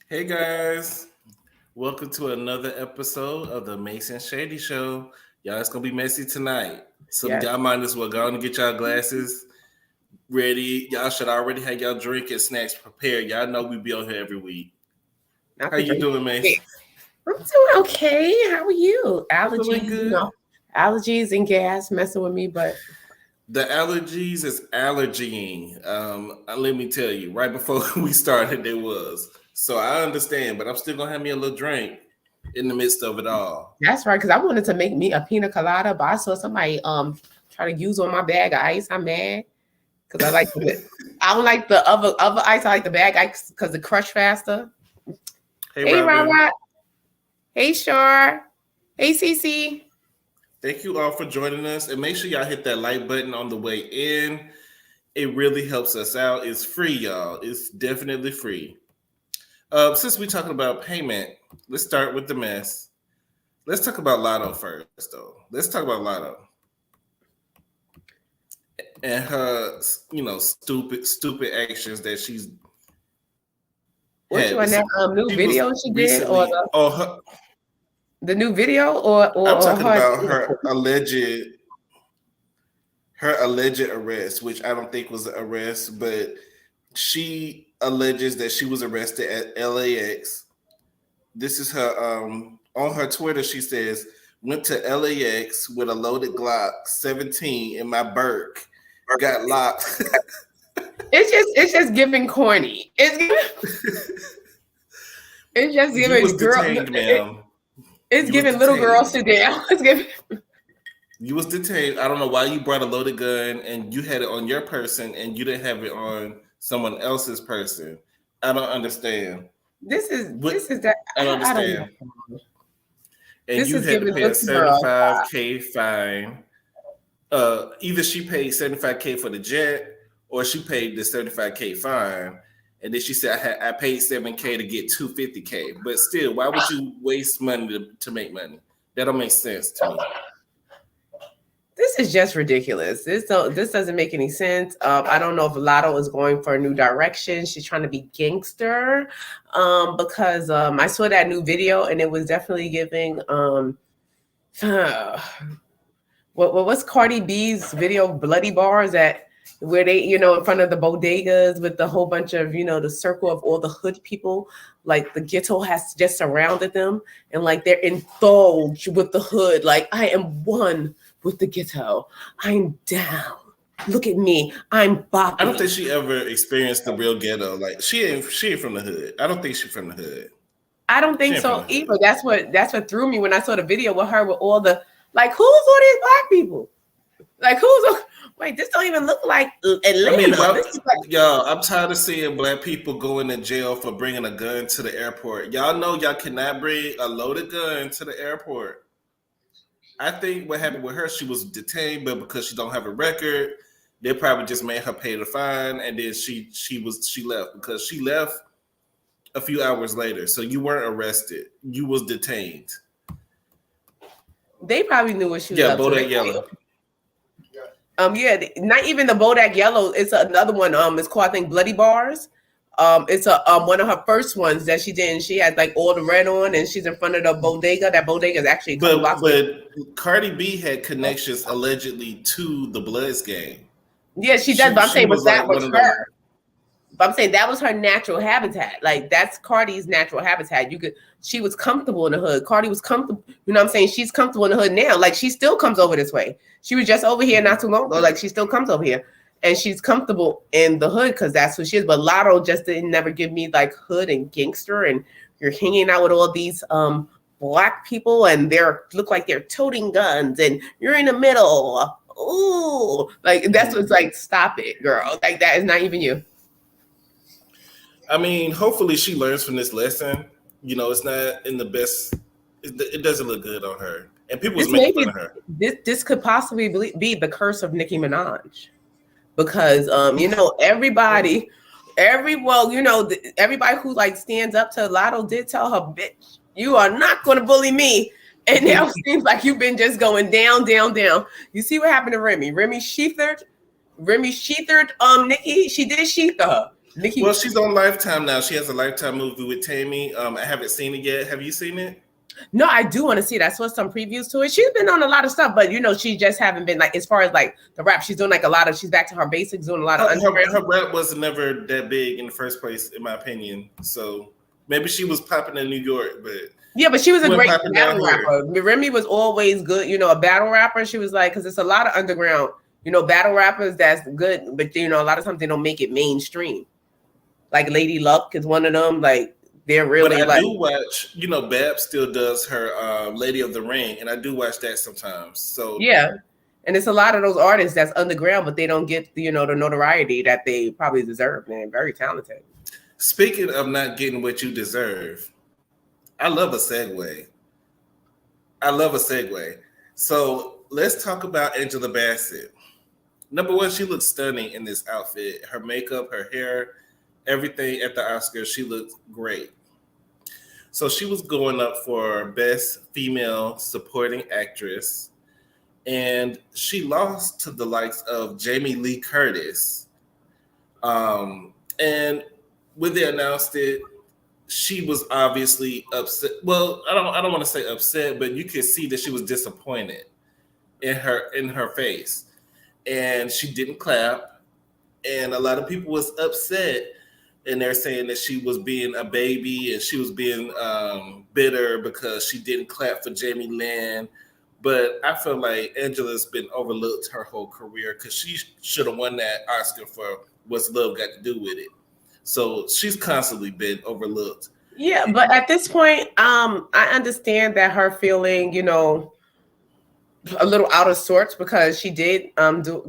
Hey guys, welcome to another episode of the MASE and SHADY show. Y'all, it's gonna be messy tonight, so Yes. y'all might as well go on and get y'all glasses ready. Y'all should already have y'all drink and snacks prepared. Y'all know we be on here every week. How you doing, Mace? I'm doing okay. How are you? Doing good. Allergies and gas messing with me, but The allergies is allergying. Let me tell you, right before we started, there was. So I understand, but I'm still gonna have me a little drink in the midst of it all. that's right. Because I wanted to make me a pina colada, but I saw somebody try to use on my bag of ice. I'm mad because I don't like the other ice. I like the bag ice because it crush faster. Hey Robert. Hey Shar. Hey CC. Thank you all for joining us, and make sure y'all hit that like button on the way in. It really helps us out. It's free, y'all. It's definitely free. Since we're talking about payment, let's start with the mess. Let's talk about Lotto first, though. Let's talk about Lotto and her, stupid actions that she's. What you on that new video she did, or the new video, or I'm talking about her alleged arrest, which I don't think was an arrest, but she alleges that she was arrested at LAX. This is her on her Twitter. She says, "Went to LAX with a loaded Glock 17 in my Burke, got locked." It's just giving corny. It's just giving girl. Detained, ma'am. It's giving little girls sit down. It's giving. You was detained. I don't know why you brought a loaded gun and you had it on your person and you didn't have it on someone else's person. I don't understand. This is that. I don't understand. And you had to pay a $75K fine. Either she paid $75K for the jet or she paid the $75K fine. And then she said, I paid $7K to get $250K. But still, why would you waste money to make money? That don't make sense to me. This is just ridiculous. This doesn't make any sense. I don't know if Lotto is going for a new direction. She's trying to be gangster because I saw that new video and it was definitely giving what's Cardi B's video, Bloody Bars, where they, in front of the bodegas with the whole bunch of, the circle of all the hood people, like the ghetto has just surrounded them and like they're indulged with the hood. Like, I am one with the ghetto. I'm down. Look at me. I'm bopping. I don't think she ever experienced the real ghetto. Like she ain't from the hood. I don't think she's from the hood. I don't think so either. That's what threw me when I saw the video with her with all the, like, who's all these black people? Like, wait, this don't even look like Atlanta. Y'all, I'm tired of seeing black people going to jail for bringing a gun to the airport. Y'all know y'all cannot bring a loaded gun to the airport. I think what happened with her, she was detained, but because she don't have a record, they probably just made her pay the fine, and then she left because she left a few hours later. So you weren't arrested; you was detained. They probably knew what she was. Yeah, Bodak Yellow. Not even the Bodak Yellow. It's another one. It's called, I think, Bloody Bars. It's one of her first ones that she did, and she had like all the red on, and she's in front of the bodega. That bodega is actually but Cardi B had connections allegedly to the Bloods gang. Yeah, she does. But I'm saying, that was her. But I'm saying that was her natural habitat. Like, that's Cardi's natural habitat. She was comfortable in the hood. Cardi was comfortable. You know what I'm saying? She's comfortable in the hood now. Like, she still comes over this way. She was just over here not too long ago. Like, she still comes over here. And she's comfortable in the hood because that's who she is. But Lotto just didn't never give me like hood and gangster. And you're hanging out with all these black people and look like they're toting guns and you're in the middle. Ooh, like that's what's like, stop it, girl. Like, that is not even you. I mean, hopefully she learns from this lesson. It's not in the best. It doesn't look good on her. And people was making fun of her. This could possibly be the curse of Nicki Minaj. Because everybody who like stands up to Lotto did tell her, bitch, you are not going to bully me. And now it seems like you've been just going down, down, down. You see what happened to Remy? Remy sheathered Nicki. She did sheather her. Nikki. Well, she's on Lifetime now. She has a Lifetime movie with Tammy. I haven't seen it yet. Have you seen it? No, I do want to see it. I saw some previews to it. She's been on a lot of stuff, but she just haven't been like, as far as like the rap, she's doing like a lot of, she's back to her basics, doing a lot of her rap was never that big in the first place, in my opinion. So maybe she was popping in New York, but yeah, but she was a great battle rapper. Remy was always good, a battle rapper. She was like, because it's a lot of underground, battle rappers that's good, but a lot of times they don't make it mainstream. Like Lady Luck is one of them. Like, they're really. But I do watch. Bab still does her Lady of the Ring, and I do watch that sometimes. So yeah, and it's a lot of those artists that's underground, but they don't get the notoriety that they probably deserve. Man, very talented. Speaking of not getting what you deserve, I love a segue. So let's talk about Angela Bassett. Number one, she looks stunning in this outfit. Her makeup, her hair, everything at the Oscars, she looks great. So she was going up for Best Female Supporting Actress, and she lost to the likes of Jamie Lee Curtis. And when they announced it, she was obviously upset. Well, I don't want to say upset, but you could see that she was disappointed in her face, and she didn't clap. And a lot of people was upset. And they're saying that she was being a baby and she was being bitter because she didn't clap for Jamie Lynn. But I feel like Angela's been overlooked her whole career because she should have won that Oscar for What's Love Got to Do with It. So she's constantly been overlooked. Yeah, but at this point, I understand that her feeling, a little out of sorts because she did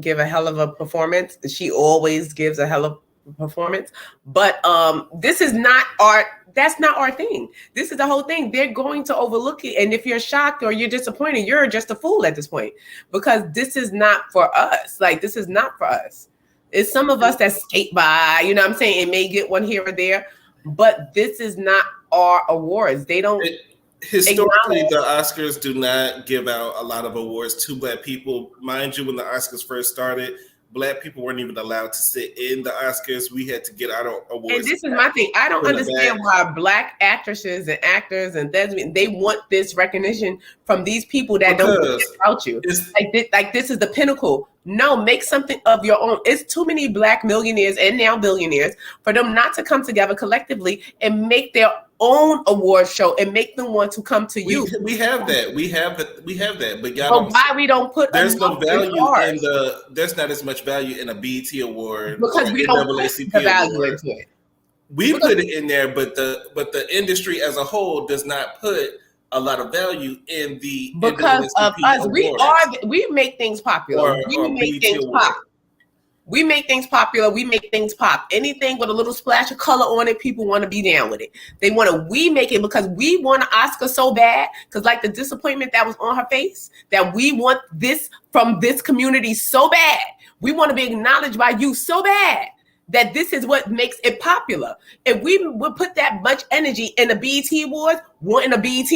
give a hell of a performance. She always gives a hell of performance, but this is not art. That's not our thing. This is the whole thing. They're going to overlook it, and if you're shocked or you're disappointed, you're just a fool at this point because this is not for us. Like, this is not for us. It's some of us that skate by, what I'm saying, and may get one here or there, but this is not our awards. They don't. Historically, the Oscars do not give out a lot of awards to Black people. Mind you, when the Oscars first started, Black people weren't even allowed to sit in the Oscars. We had to get our awards. And this is my thing. I don't understand why Black actresses and actors and thespians, they want this recognition from these people that don't care about you. Like this is the pinnacle. No, make something of your own. It's too many Black millionaires and now billionaires for them not to come together collectively and make their own award show and make them want to come to you. We have that. We have that. But y'all don't. Why we don't put? There's no value in the. There's not as much value in a BET award because we don't put the value into it. We put it in there, but the industry as a whole does not put a lot of value in the because of us. We make things popular. We make things pop. We make things popular. We make things pop. Anything with a little splash of color on it, people want to be down with it. They want to. We make it because we want an Oscar so bad. Because like the disappointment that was on her face, that we want this from this community so bad. We want to be acknowledged by you so bad that this is what makes it popular. If we would put that much energy in the BET Awards, wanting a BET,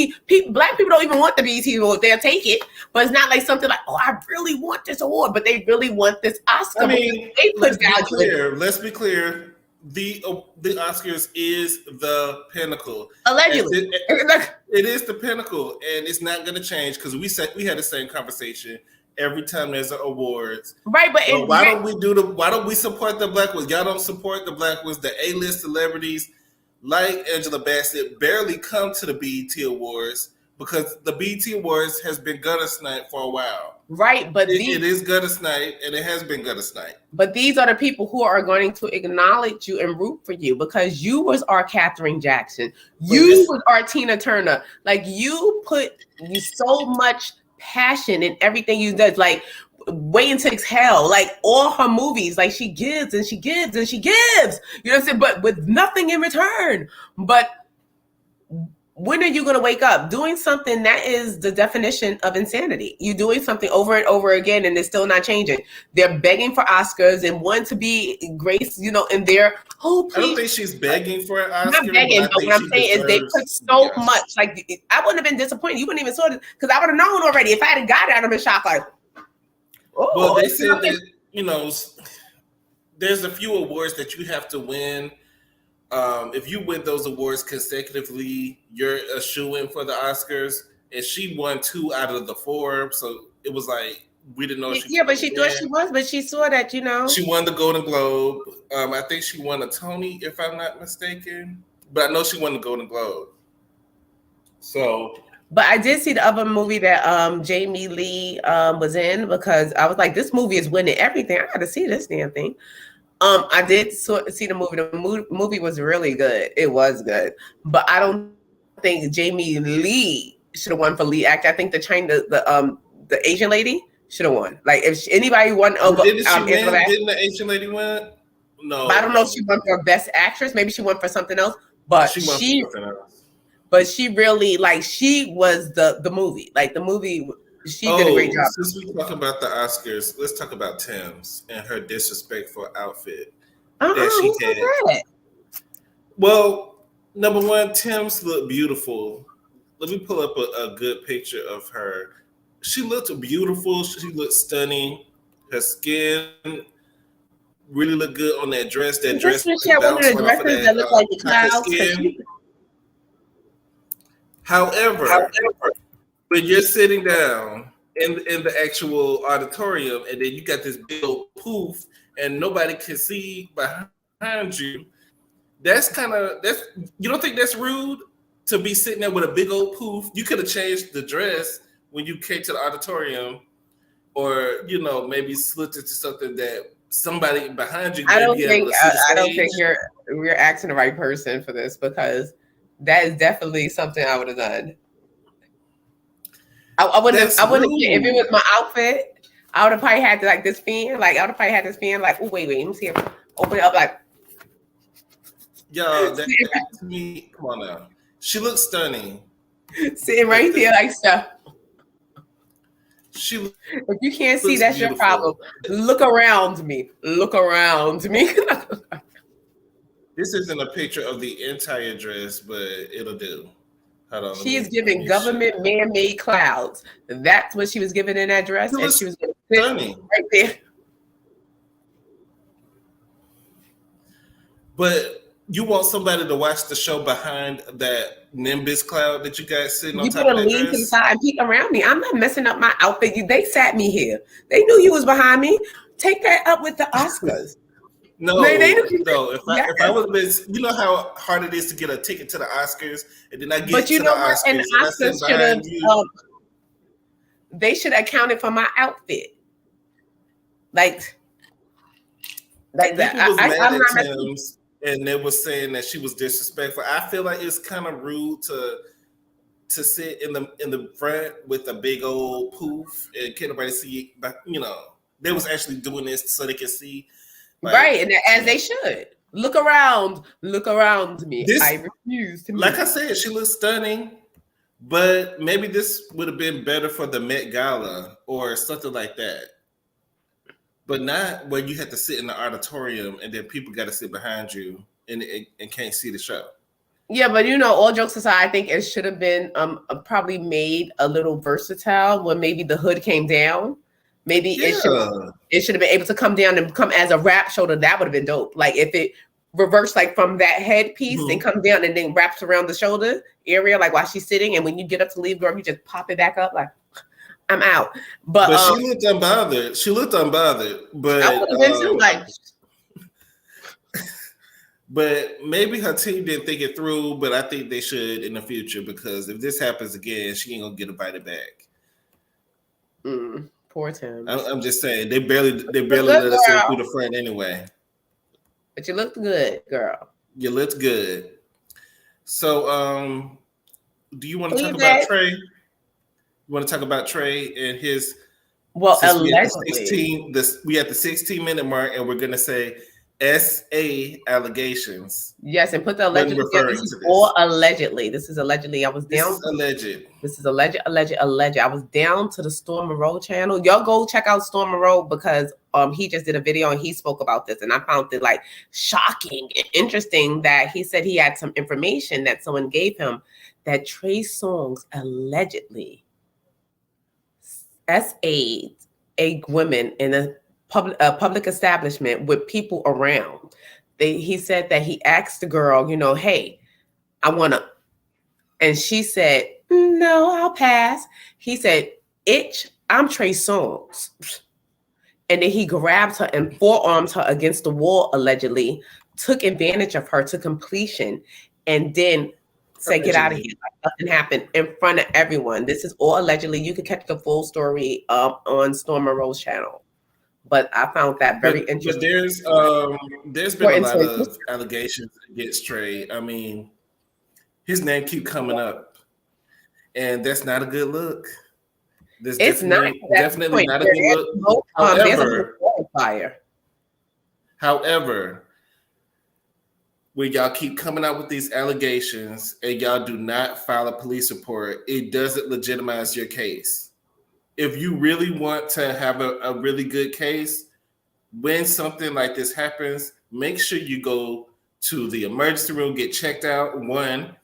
Black people don't even want the BET Awards. They'll take it, but it's not like something like, oh, I really want this award, but they really want this Oscar. I mean, they put value. Let's be clear. The Oscars is the pinnacle. Allegedly. It is the pinnacle, and it's not going to change because we had the same conversation. Every time there's an awards, right? But why don't we support the Black ones? Y'all don't support the Black ones. The A-list celebrities like Angela Bassett barely come to the BET Awards because the BET Awards has been gutter snipe for a while. Right, but it is gutter snipe, and it has been gutter snipe. But these are the people who are going to acknowledge you and root for you because you was our Katherine Jackson, you was our Tina Turner. Like you put so much passion in everything you do, like Waiting to Exhale, like all her movies, like she gives and she gives and she gives, you know what I'm saying, but with nothing in return. But when are you going to wake up? Doing something that is the definition of insanity. You're doing something over and over again and it's still not changing. They're begging for Oscars and want to be graced, in their whole I don't think she's begging for an Oscar. Not begging, but what I'm saying is they put so much. Like, I wouldn't have been disappointed. You wouldn't even saw it because I would have known already. If I had got it, I'd have been shocked. Like, well, they said that, there's a few awards that you have to win. If you win those awards consecutively, you're a shoo-in for the Oscars. And she won 2 out of the 4, so it was like we didn't know. Yeah, but she thought she was, but she saw that, She won the Golden Globe. I think she won a Tony, if I'm not mistaken. But I know she won the Golden Globe. So, but I did see the other movie that Jamie Lee was in, because I was like, this movie is winning everything. I got to see this damn thing. I did see the movie. The movie was really good. It was good, but I don't think Jamie Lee should have won for lead actor. I think the Asian lady should have won. Like if anybody won over, didn't she win? Didn't the Asian lady win? No, but I don't know if she won for Best Actress. Maybe she won for something else. But she won for something else. But she really, like, she was the movie. Like the movie. She did a great job. Since we talk about the Oscars, let's talk about Tim's and her disrespectful outfit that she had. Well, number one, Tim's looked beautiful. Let me pull up a good picture of her. She looked beautiful. She looked stunning. Her skin really looked good on that dress. That dress she had one of the dresses that looked like the clouds. However, when you're sitting down in the actual auditorium, and then you got this big old poof, and nobody can see behind you, that's you don't think that's rude to be sitting there with a big old poof? You could have changed the dress when you came to the auditorium, or maybe slipped into something that somebody behind you. I don't think you're asking the right person for this, because that is definitely something I would have done. I wouldn't if it was my outfit. I would have probably had this fan. Like I would have probably had this fan. Like, oh wait, let me see. Open it up, like. Yo, that's me. Come on now. She looks stunning. Sitting right there, like stuff. If you can't see, that's beautiful. Your problem. Look around me. Look around me. This isn't a picture of the entire dress, but it'll do. She is giving government man-made clouds. That's what she was giving in that dress, and she was stunning right there. But you want somebody to watch the show behind that Nimbus cloud that you guys sitting on top of that dress? You better lean to the side and peek around me. I'm not messing up my outfit. They sat me here. They knew you was behind me. Take that up with the Oscars. No. If I was, you know how hard it is to get a ticket to the Oscars, and then I get to the Oscars, and the Oscars should have. They should have accounted for my outfit, like that. I'm not messing. And they were saying that she was disrespectful. I feel like it's kind of rude to sit in the front with a big old poof and can't nobody see. But they was actually doing this so they can see. Like, right, and as they should. Look around me. I refuse to. Like I said, she looks stunning, but maybe this would have been better for the Met Gala or something like that. But not where you have to sit in the auditorium and then people got to sit behind you and can't see the show. Yeah, but all jokes aside, I think it should have been probably made a little versatile when maybe the hood came down. Maybe it should have been able to come down and come as a wrap shoulder. That would have been dope. Like if it reversed like from that headpiece and come down and then wraps around the shoulder area, like while she's sitting, and when you get up to leave, girl, you just pop it back up like I'm out. But she looked unbothered. But I would have been too, like. But maybe her team didn't think it through. But I think they should in the future, because if this happens again, she ain't gonna get invited back. Poor Tim. I'm just saying they barely let us in through the front anyway. But you looked good, girl. You looked good. So, do you want to talk about Trey? You want to talk about Trey and his? Well, allegedly, we at the 16-minute mark, and we're gonna say SA allegations. Yes, and put the allegedly. Or allegedly. This is allegedly. I was down. This is alleged. This is alleged. I was down to the Storm MARROW channel. Y'all go check out Storm MARROW, because he just did a video and he spoke about this, and I found it like shocking and interesting that he said he had some information that someone gave him that Trey Songz allegedly SA'd a woman in a public establishment with people around. He said that he asked the girl, you know, hey, I want to, and she said, no, I'll pass. He said, itch, I'm Trey Songz. And then he grabbed her and forearmed her against the wall, allegedly, took advantage of her to completion, and then said, get out of here. Like nothing happened in front of everyone. This is all allegedly. You can catch the full story on Storm Monroe's channel. But I found that very interesting. But there's been a lot of allegations against Trey. I mean, his name keep coming up, and that's not a good look. It's definitely not a good look. However, when y'all keep coming out with these allegations and y'all do not file a police report, it doesn't legitimize your case. If you really want to have a really good case, when something like this happens, make sure you go to the emergency room, get checked out, one,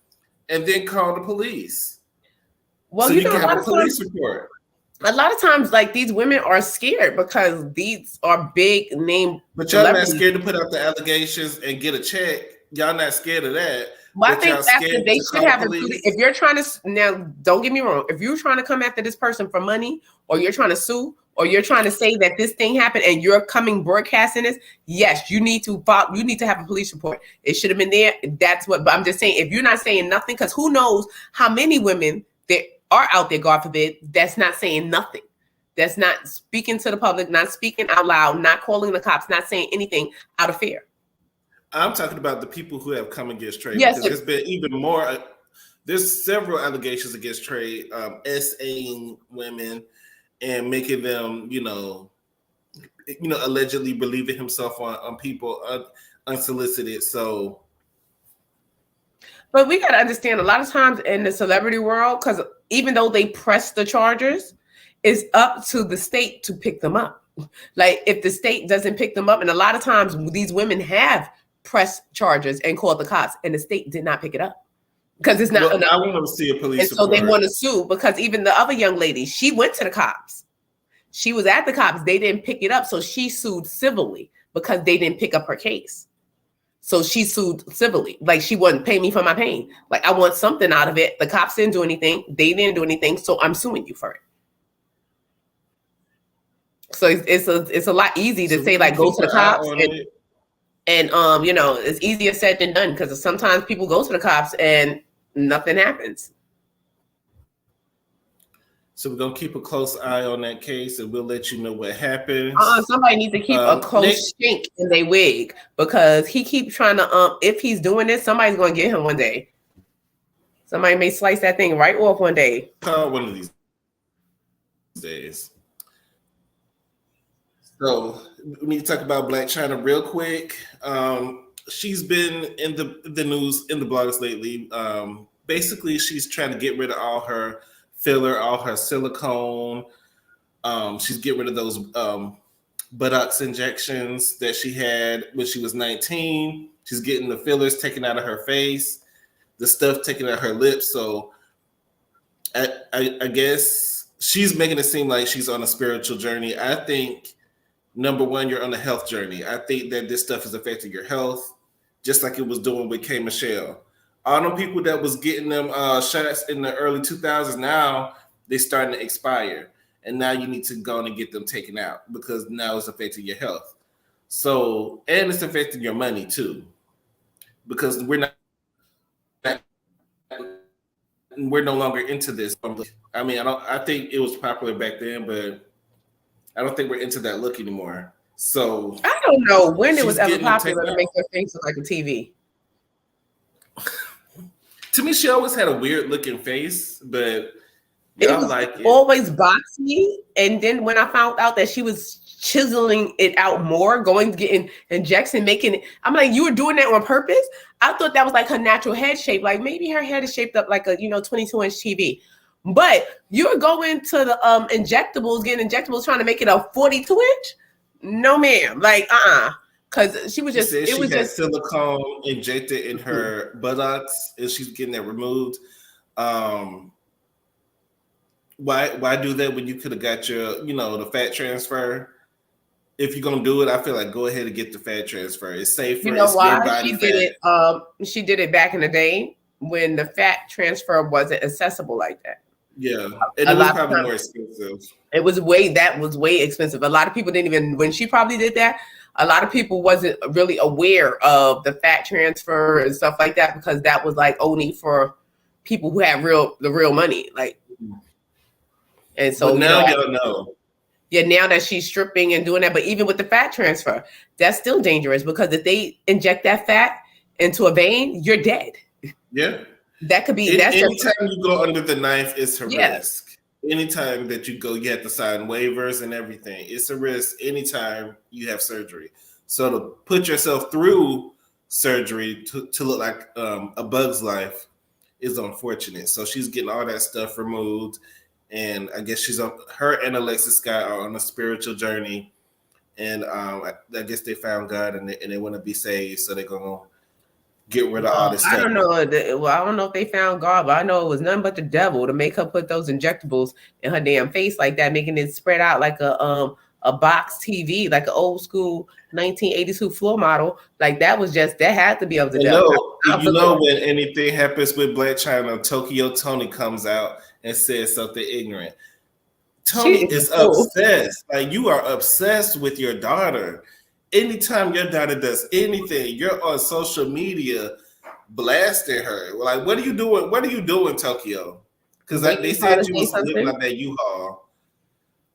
and then call the police. Well, so you can have a police report. A lot of times, like, these women are scared because these are big name. But y'all not scared to put out the allegations and get a check. Y'all not scared of that. Well, I think they should have if you're trying to, now don't get me wrong, if you're trying to come after this person for money, or you're trying to sue, or you're trying to say that this thing happened and you're coming broadcasting this, yes, you need to have a police report. It should have been there. That's what, but I'm just saying, if you're not saying nothing, because who knows how many women that are out there, God forbid, that's not saying nothing. That's not speaking to the public, not speaking out loud, not calling the cops, not saying anything out of fear. I'm talking about the people who have come against Trey. Yes, because there's been even more. There's several allegations against Trey, SAing women and making them, allegedly believing himself on people unsolicited. So, but we got to understand, a lot of times in the celebrity world, because even though they press the charges, it's up to the state to pick them up. Like, if the state doesn't pick them up, and a lot of times these women have pressed charges and called the cops, and the state did not pick it up because it's not enough. I want to see a police report. So they want to sue, because even the other young lady, she went to the cops. She was at the cops. They didn't pick it up. So she sued civilly because they didn't pick up her case. So she sued civilly. Like, she wouldn't pay me for my pain. Like, I want something out of it. The cops didn't do anything. They didn't do anything. So I'm suing you for it. So it's a lot easy to say, like, go to the cops and it's easier said than done, because sometimes people go to the cops and nothing happens. So we're gonna keep a close eye on that case, and we'll let you know what happens. Somebody needs to keep a close stink in their wig, because he keeps trying to. If he's doing this, somebody's gonna get him one day. Somebody may slice that thing right off one day. One of these days. So we need to talk about Blac Chyna real quick. She's been in the news, in the blogs lately. Basically, she's trying to get rid of all her filler, all her silicone. She's getting rid of those buttocks injections that she had when she was 19. She's getting the fillers taken out of her face, the stuff taken out of her lips. So I guess she's making it seem like she's on a spiritual journey. I think, number one, you're on a health journey. I think that this stuff is affecting your health, just like it was doing with K. Michelle. All them people that was getting them shots in the early 2000s, now they're starting to expire. And now you need to go and get them taken out, because now it's affecting your health. So, and it's affecting your money too, because we're no longer into this. I mean, I think it was popular back then, but I don't think we're into that look anymore. So I don't know when it was ever popular to make her face look like a TV. To me, she always had a weird looking face, but it was always boxy. And then when I found out that she was chiseling it out more, going to get injection, making it, I'm like, you were doing that on purpose? I thought that was like her natural head shape. Like, maybe her head is shaped up like a 22-inch TV. But you're going to the injectables, getting injectables, trying to make it a 42-inch? No, ma'am. Like, because she was just, it was just silicone injected in her buttocks, and she's getting that removed. Why do that when you could have got your, the fat transfer? if you're gonna do it, I feel like go ahead and get the fat transfer. It's safer. You know it's why your body she fat. did it? She did it back in the day when the fat transfer wasn't accessible like that. Yeah, and it was probably more expensive. It was way expensive. A lot of people didn't even, when she probably did that, a lot of people wasn't really aware of the fat transfer and stuff like that, because that was like only for people who had the real money. Like, and so but now y'all know. Yeah, now that she's stripping and doing that, but even with the fat transfer, that's still dangerous, because if they inject that fat into a vein, you're dead. Yeah. That could be. Anytime you go under the knife, it's a risk. Anytime that you go, you have to sign waivers and everything. It's a risk anytime you have surgery. So to put yourself through surgery to look like a bug's life is unfortunate. So she's getting all that stuff removed. And I guess her and Alexis Scott are on a spiritual journey. And I guess they found God and they want to be saved. So they're going to get rid of all this stuff. I don't know. I don't know if they found God, but I know it was nothing but the devil to make her put those injectables in her damn face like that, making it spread out like a box TV, like an old school 1982 floor model. Like that had to be of the devil. You know, when anything happens with Blac Chyna, Tokyo Tony comes out and says something ignorant. Tony is obsessed. Like, you are obsessed with your daughter. Anytime your daughter does anything, you're on social media blasting her. Like, what are you doing? What are you doing, Tokyo? Because they said you was living on that U-Haul.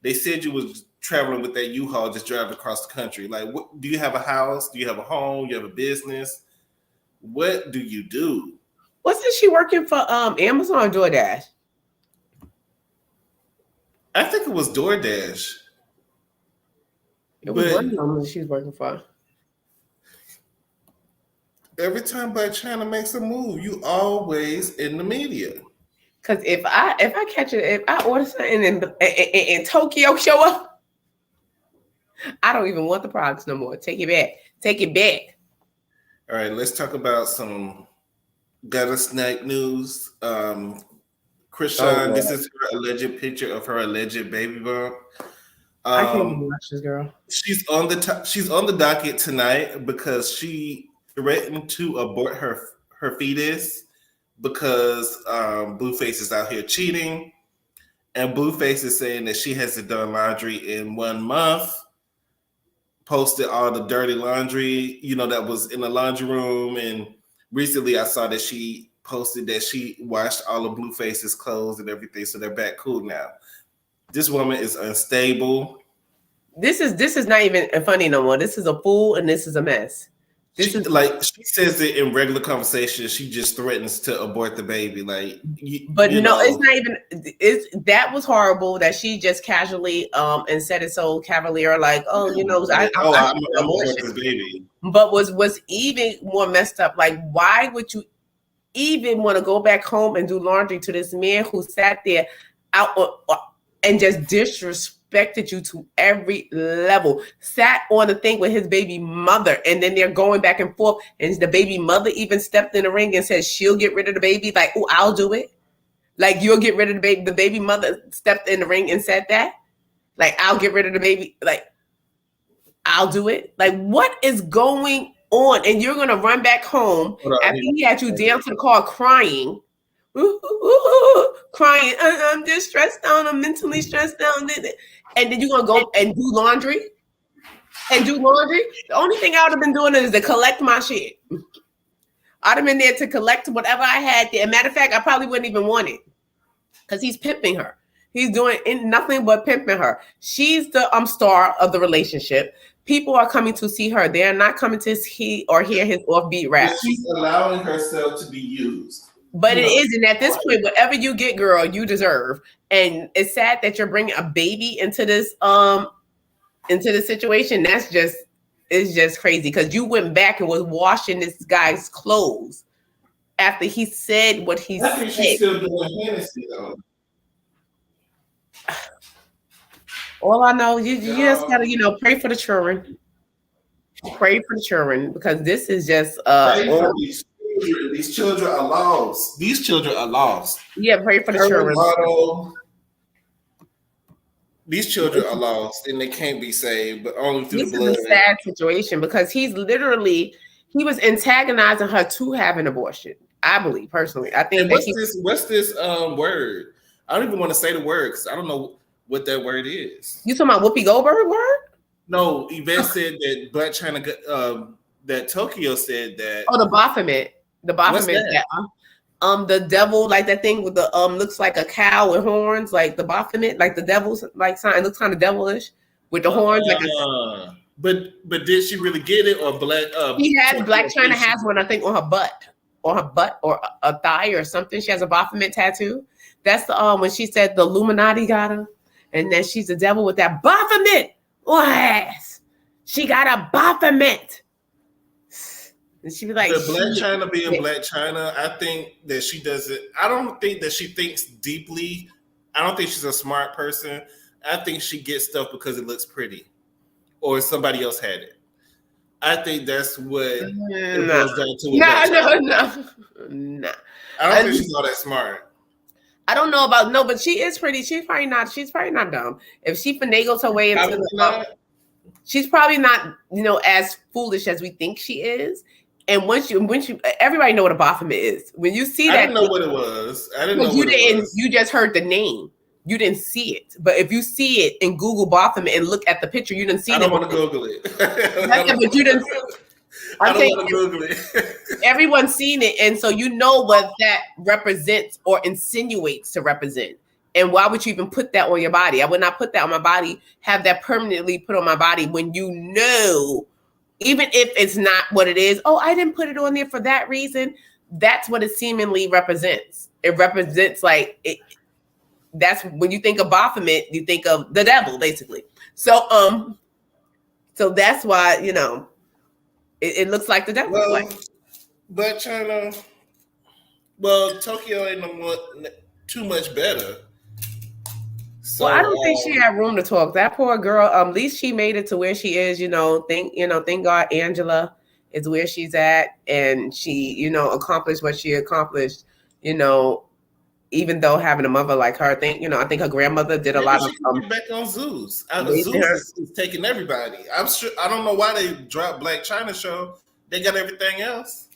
They said you was traveling with that U-Haul, just driving across the country. Like, do you have a house? Do you have a home? Do you have a business? What do you do? Wasn't she working for Amazon or DoorDash? I think it was DoorDash. It was one of them that she's working for. Every time Blac Chyna makes a move, you always in the media. Because if I catch it, if I order something and Tokyo show up, I don't even want the products no more. Take it back. Take it back. All right, let's talk about some gutter snack news. Krishan, this is her alleged picture of her alleged baby bump. I can't even watch this girl. She's on the docket tonight because she threatened to abort her fetus because Blueface is out here cheating, and Blueface is saying that she hasn't done laundry in 1 month. Posted all the dirty laundry, that was in the laundry room, and recently I saw that she posted that she washed all of Blueface's clothes and everything, so they're back cool now. This woman is unstable. This is not even funny no more. This is a fool and this is a mess. She says it in regular conversation. She just threatens to abort the baby. It's not even. That was horrible that she just casually and said it so cavalier, like, I'm abort this baby. But was even more messed up. Like, why would you even want to go back home and do laundry to this man who sat there out and just disrespected you to every level, sat on the thing with his baby mother, and then they're going back and forth, and the baby mother even stepped in the ring and said she'll get rid of the baby. Like, oh, I'll do it. Like, you'll get rid of the baby. The baby mother stepped in the ring and said that. Like, I'll get rid of the baby. Like, I'll do it. Like, what is going on? And you're gonna run back home after he had you down to the car crying. Crying, I'm just stressed out, I'm mentally stressed out, and then you're gonna go and do laundry. The only thing I would have been doing is to collect my shit. I'd have been there to collect whatever I had there. Matter of fact, I probably wouldn't even want it, because he's pimping her. He's doing nothing but pimping her. She's the star of the relationship. People are coming to see her. They're not coming to see or hear his offbeat rap. She's allowing herself to be used. But it is, and at this point, whatever you get, girl, you deserve. And it's sad that you're bringing a baby into this situation. It's just crazy, because you went back and was washing this guy's clothes after he said what he said. I think she's still doing Hennessy though. All I know, you just gotta pray for the children. Pray for the children, because this is just these children are lost. These children are lost. Yeah, pray for the children. These children are lost and they can't be saved, but only through the blood. This is a sad situation because he was antagonizing her to have an abortion. I believe personally. I think. And what's this word? I don't even want to say the word because I don't know what that word is. You talking about Whoopi Goldberg word? No, Yvette said that Black China. That Tokyo said that. Oh, the Baphomet. The Baphomet. The devil, like that thing with the looks like a cow with horns, like the Baphomet, like the devil's like sign. It looks kind of devilish with the horns. But did she really get it, or Black? He has Black China has one, I think, on her butt or a thigh or something. She has a Baphomet tattoo. That's the when she said the Illuminati got her, and then she's the devil with that Baphomet on her ass. She got a Baphomet. And she be like, the Black China being Black China, I think that she doesn't. I don't think that she thinks deeply. I don't think she's a smart person. I think she gets stuff because it looks pretty, or somebody else had it. I think that's what it boils down to. No. I don't think she's all that smart. I don't know but she is pretty. She's probably not dumb. If she finagles her way into she's probably not, as foolish as we think she is. And when you everybody know what a Baphomet is. When you see that, I didn't know what it was. I didn't know what it was. You just heard the name. You didn't see it. But if you see it in Google Baphomet and look at the picture, you didn't see it. I don't want to Google it. But you didn't. I don't want to Google it. Everyone's seen it, and so you know what that represents or insinuates to represent. And why would you even put that on your body? I would not put that on my body. Have that permanently put on my body when you know. Even if it's not what it is, I didn't put it on there for that reason. That's what it seemingly represents. It represents that's when you think of Baphomet, you think of the devil, basically. So that's why, it looks like the devil. But China, Tokyo ain't too much better. So, I don't think she had room to talk. That poor girl. At least she made it to where she is. Thank God Angela is where she's at, and she, accomplished what she accomplished. Even though having a mother like her, I think her grandmother did a lot of. Back on Zeus. Zeus is taking everybody. I'm sure. I don't know why they dropped Black China show. They got everything else.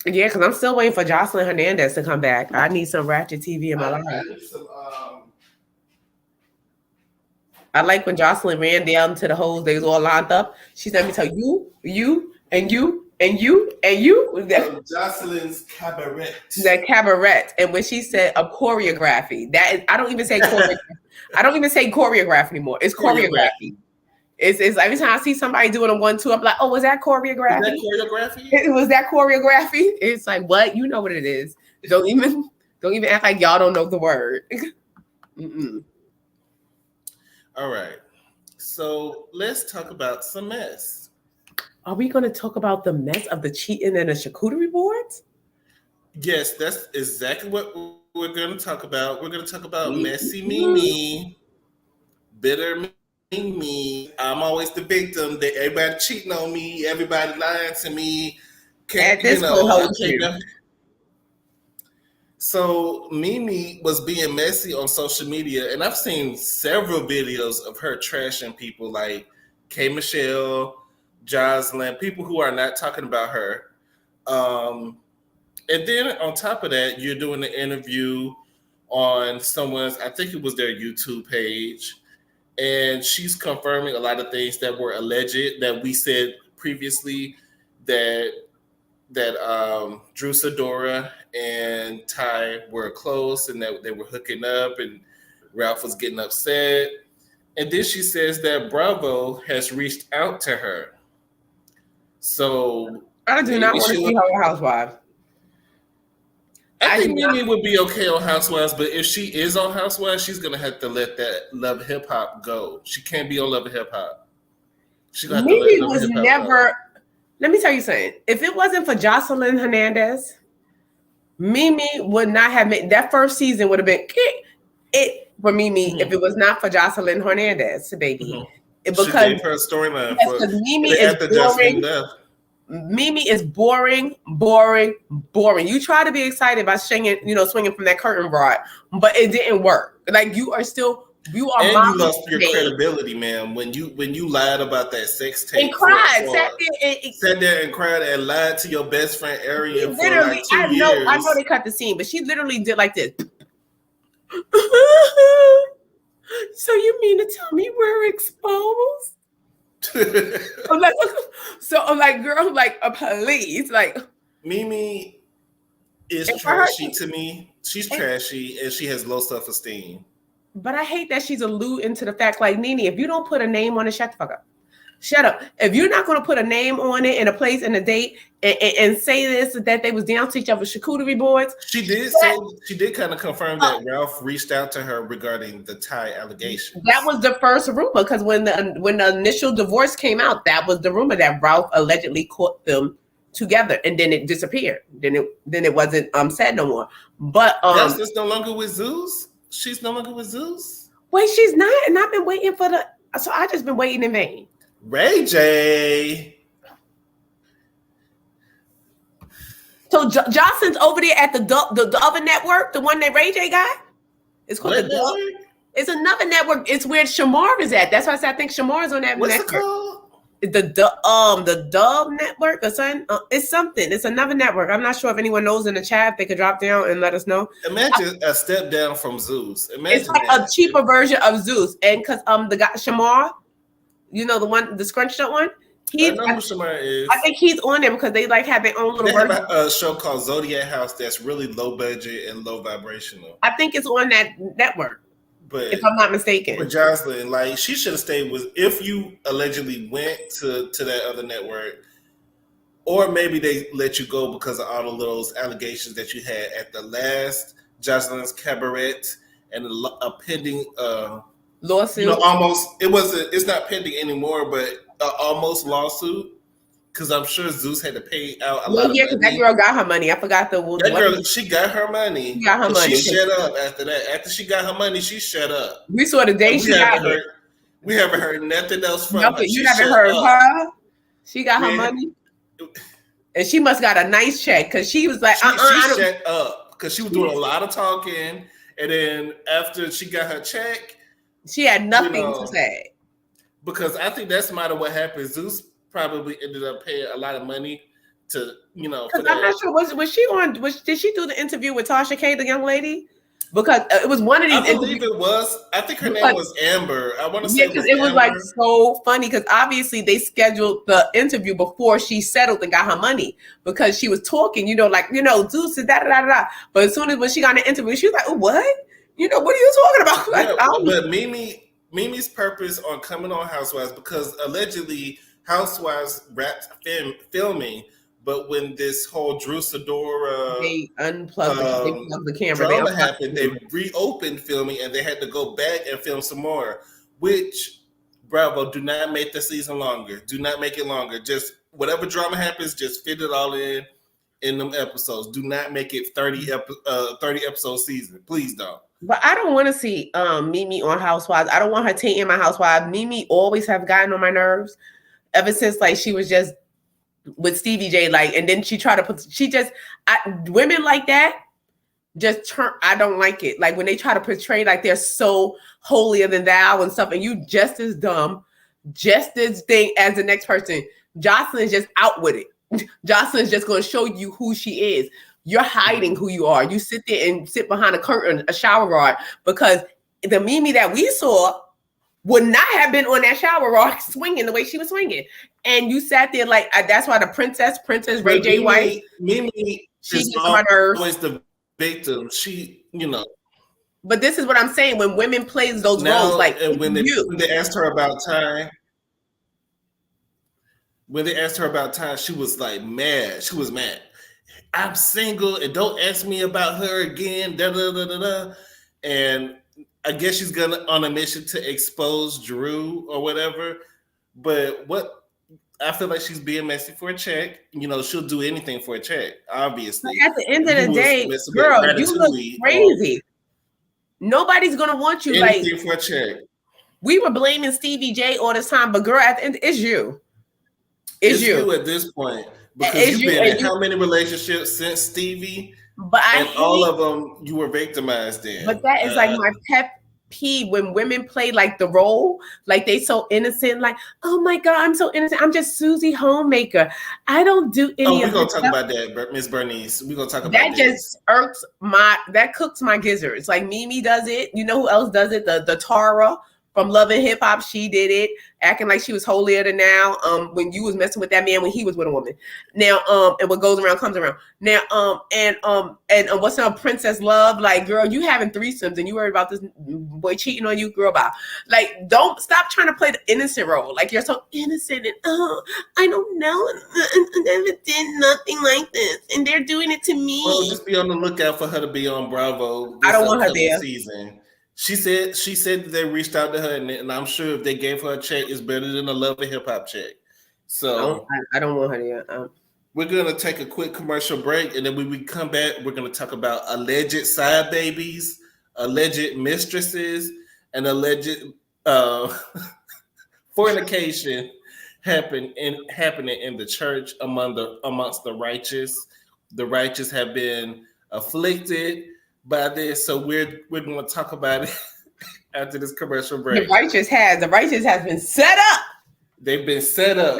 Yeah, because I'm still waiting for Jocelyn Hernandez to come back. I need some ratchet TV in my life. I like when Jocelyn ran down to the hoes. They was all lined up. She said, "Me tell you, and you, and you, and you." Jocelyn's cabaret. That cabaret, and when she said a choreography, that is, I don't even say choreography. I don't even say choreograph anymore. It's choreography. It's every time I see somebody doing a 1-2, I'm like, oh, was that choreography? Is that choreography? Was that choreography? It's like, what? You know what it is. Don't even act like y'all don't know the word. Mm-mm. All right. So let's talk about some mess. Are we going to talk about the mess of the cheating and the charcuterie boards? Yes, that's exactly what we're going to talk about. We're going to talk about messy Mimi, bitter Mimi. I'm always the victim. That everybody cheating on me. Everybody lying to me. So Mimi was being messy on social media, and I've seen several videos of her trashing people like K. Michelle, Jocelyn, people who are not talking about her. And then on top of that, you're doing an interview on someone's, I think it was their YouTube page, and she's confirming a lot of things that were alleged that we said previously that Drew Sidora and Ty were close and that they were hooking up and Ralph was getting upset. And then she says that Bravo has reached out to her. So I do not want to see her on Housewives. I think Mimi would be okay on Housewives, but if she is on Housewives, she's going to have to let that Love Hip Hop go. She can't be on Love Hip Hop. Mimi was never... Let me tell you something. If it wasn't for Jocelyn Hernandez, Mimi would not have made that first season. Would have been it for Mimi if it was not for Jocelyn Hernandez, baby. Mm-hmm. Because she gave her a storyline. Mimi is boring. Mimi is boring. You try to be excited by swinging from that curtain rod, but it didn't work. Like you are still You are and you mama's lost your maid. credibility, man. When you lied about that sex tape And cried, sat there and cried and lied to your best friend Arian for literally, like 2 years. I know they cut the scene, but she literally did like this. So you mean to tell me we're exposed? I'm like, girl, like, please, like. Mimi is trashy to me. She's trashy and she has low self-esteem. But I hate that she's alluding to the fact, like, Nene, if you don't put a name on it, shut the fuck up. Shut up. If you're not going to put a name on it and a place and a date and say this, that they was down to each other charcuterie boards. She did kind of confirm that Ralph reached out to her regarding the Ty allegation. That was the first rumor, because when the initial divorce came out, that was the rumor that Ralph allegedly caught them together, and then it disappeared. Then it wasn't said no more. But Justin's no longer with Zeus. She's no longer with Zeus. Wait, she's not, and I've been waiting so I just been waiting in vain. Ray J. So Jocelyn's over there at the other network, the one that Ray J got. It's called the Dub. It's another network. It's where Shamar is at. That's why I said I think Shamar is on that network. What's it called? The Dub network or something. It's something. It's another network. I'm not sure if anyone knows in the chat. If they could drop down and let us know. Imagine a step down from Zeus. Imagine it's like a cheaper version of Zeus, and because the guy Shamar. You know, the scrunched up one? I know who Shamar is. I think he's on there because they like have their own little version. They have a show called Zodiac House that's really low budget and low vibrational. I think it's on that network. But if I'm not mistaken. But Jocelyn, like, she should have stayed with, if you allegedly went to that other network, or maybe they let you go because of all of those allegations that you had at the last Jocelyn's Cabaret and a pending lawsuit. You know, almost it's not pending anymore, but almost lawsuit, because I'm sure Zeus had to pay out a lot of money. Yeah, because that girl got her money. I forgot that girl. She got her money. She got her money. She shut up after that. After she got her money, she shut up. We saw the day she got it. We haven't heard nothing else from her. You haven't heard her. She got her money, and she must got a nice check because she was like, she shut up because she was doing a lot of talking, and then after she got her check. She had nothing to say. Because I think that's might have what happened. Zeus probably ended up paying a lot of money to, Because I'm not sure, was she on, did she do the interview with Tasha K, the young lady? Because it was one of these. I believe it was. I think her name was Amber. I want to say because it was like so funny because obviously they scheduled the interview before she settled and got her money because she was talking, Zeus is da. But as soon as when she got an interview, she was like, oh, what? What are you talking about? Like, but Mimi's purpose on coming on Housewives, because allegedly Housewives wrapped filming, but when this whole Drew Sidora they unplugged the camera, drama happened, they reopened filming and they had to go back and film some more. Which, bravo, do not make the season longer. Do not make it longer. Just whatever drama happens, just fit it all in them episodes. Do not make it 30 episode season. Please don't. But I don't want to see Mimi on Housewives. I don't want her tainting my Housewives. Mimi always have gotten on my nerves ever since like she was just with Stevie J, like, and then she tried to women like that just turn. I don't like it. Like when they try to portray like they're so holier than thou and stuff, and you just as dumb, just as thing as the next person. Jocelyn's just out with it. Jocelyn's just going to show you who she is. You're hiding who you are. You sit there and sit behind a curtain, a shower rod, because the Mimi that we saw would not have been on that shower rod swinging the way she was swinging. And you sat there like, that's why the princess Ray J. White, Mimi, she gets on my nerves. Always the victim. She, But this is what I'm saying. When women plays those roles, like and when they asked her about time, she was like mad. She was mad. I'm single and don't ask me about her again. Da, da, da, da, da. And I guess she's on a mission to expose Drew or whatever. But I feel like she's being messy for a check. She'll do anything for a check, obviously. But at the end of the day, girl, you look crazy. Nobody's gonna want you anything for a check. We were blaming Stevie J all this time, but girl, at the end, it's you. It's you at this point. Because you've been in how many relationships since Stevie? But all of them you were victimized in. But that is like my pet peeve when women play like the role, like they so innocent, like, oh my God, I'm so innocent. I'm just Susie Homemaker. I don't do any of this. We're gonna talk about that, Miss Bernice. We're gonna talk about that. Just irks that cooks my gizzards. Like Mimi does it. You know who else does it? The Tara from Love and Hip Hop, she did it, acting like she was holier than now. When you was messing with that man when he was with a woman. Now, and what goes around comes around. Now, and what's up, Princess Love? Like, girl, you having threesomes and you worried about this boy cheating on you, girl? Bye. Like, don't stop trying to play the innocent role. Like, you're so innocent and I don't know, I never did nothing like this, and they're doing it to me. Well, just be on the lookout for her to be on Bravo. I don't want her there. Season. She said that they reached out to her, and I'm sure if they gave her a check, it's better than a Love and Hip Hop check. So I don't want her there. We're gonna take a quick commercial break, and then when we come back, we're gonna talk about alleged side babies, alleged mistresses, and alleged fornication happening in the church amongst the righteous. The righteous have been afflicted by this, so we're going to talk about it after this commercial break. The righteous has been set up. They've been set up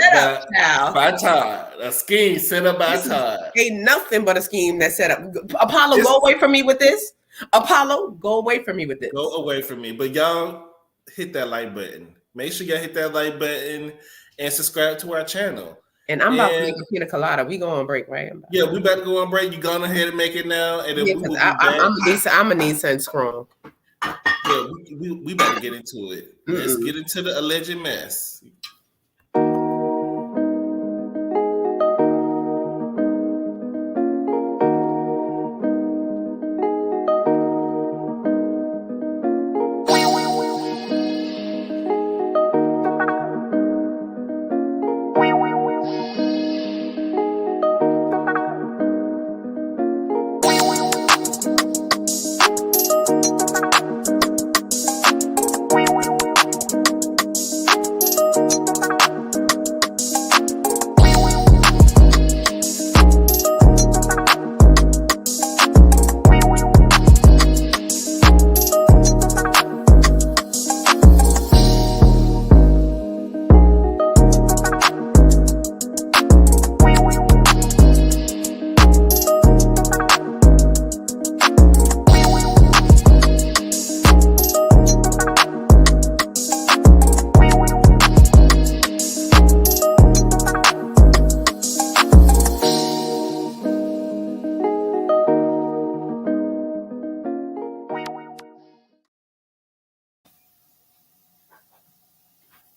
by Todd. A scheme set up by Todd. Ain't nothing but a scheme that's set up. Apollo, go away from me with this. Apollo, go away from me with this. Go away from me. But y'all hit that like button. Make sure y'all hit that like button and subscribe to our channel. And I'm about to make a pina colada. We go on break, right? Yeah, we about to go on break. You going ahead and make it now, and then we will be back. I'm a need something strong. Yeah, we about to get into it. Let's get into the alleged mess.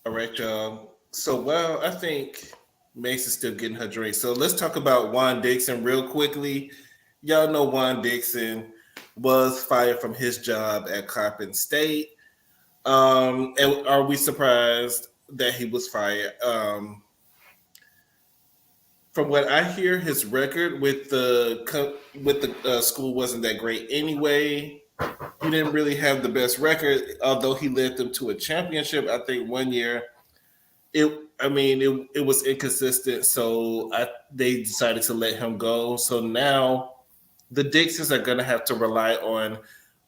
All right, y'all. So while I think Mace is still getting her drink, so let's talk about Juan Dixon real quickly. Y'all know Juan Dixon was fired from his job at Coppin State. And are we surprised that he was fired? From what I hear, his record with the school wasn't that great anyway. He didn't really have the best record, although he led them to a championship. I think one year, it was inconsistent. So they decided to let him go. So now the Dixons are going to have to rely on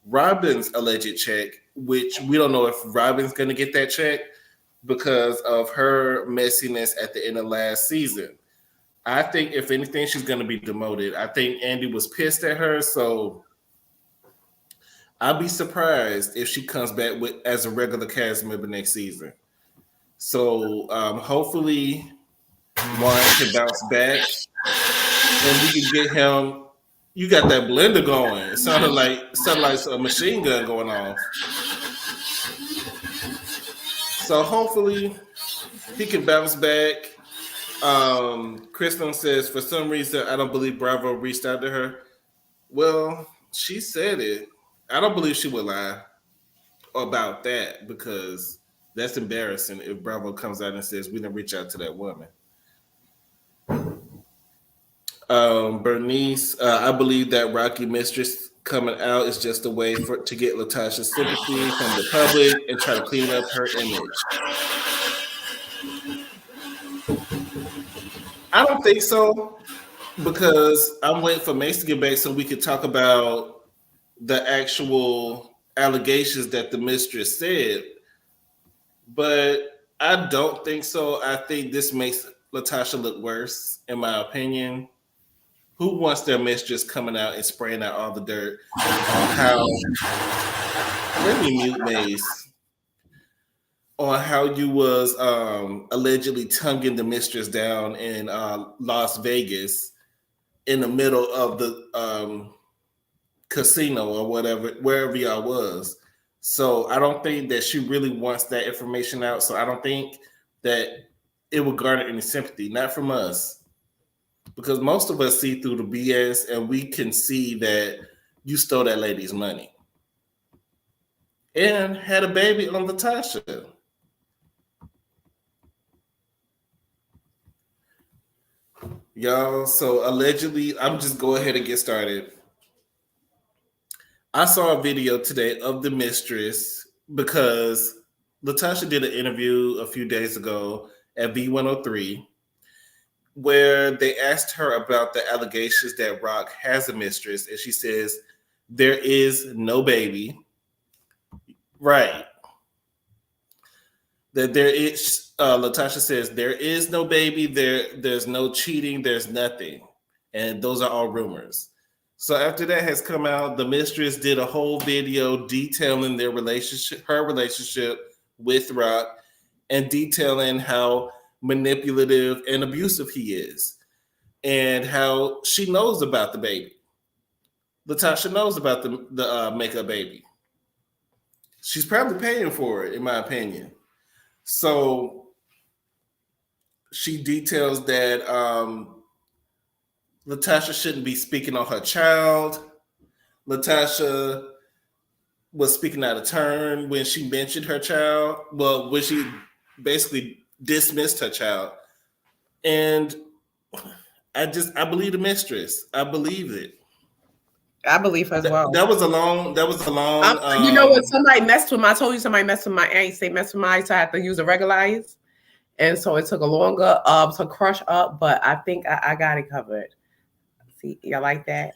Robin's alleged check, which we don't know if Robin's going to get that check because of her messiness at the end of last season. I think if anything, she's going to be demoted. I think Andy was pissed at her, so I'll be surprised if she comes back as a regular cast member next season. So hopefully Juan can bounce back and we can get him. You got that blender going. It sounded like a machine gun going off. So hopefully he can bounce back. Kristen says, for some reason, I don't believe Bravo reached out to her. Well, she said it. I don't believe she would lie about that because that's embarrassing if Bravo comes out and says, we didn't reach out to that woman. Bernice, I believe that Rocky Mistress coming out is just a way to get Latasha's sympathy from the public and try to clean up her image. I don't think so because I'm waiting for Mace to get back so we could talk about the actual allegations that the mistress said. But I don't think so. I think this makes Latasha look worse, in my opinion. Who wants their mistress coming out and spraying out all the dirt on how? Let me mute MASE. On how you was allegedly tonguing the mistress down in Las Vegas in the middle of the casino or whatever, wherever y'all was. So I don't think that she really wants that information out. So I don't think that it will garner any sympathy, not from us. Because most of us see through the BS and we can see that you stole that lady's money. And had a baby on Latasha. Y'all, so allegedly, I'm just go ahead and get started. I saw a video today of the mistress because Latasha did an interview a few days ago at V103 where they asked her about the allegations that Rock has a mistress, and she says, there is no baby. Right. That there is, Latasha says, there is no baby, there's no cheating, there's nothing. And those are all rumors. So after that has come out, the mistress did a whole video detailing their relationship, her relationship with Rock, and detailing how manipulative and abusive he is, and how she knows about the baby. Latasha knows about the makeup baby. She's probably paying for it, in my opinion. So she details that Latasha shouldn't be speaking on her child. Latasha was speaking out of turn when she mentioned her child. Well, when she basically dismissed her child. And I believe the mistress. I believe it. I believe as well. That was a long. You know what? Somebody messed with my. I told you somebody messed with my. I ain't say messed with my. So I had to use a regular ice, and so it took a longer to crush up. But I think I got it covered. See, y'all like that?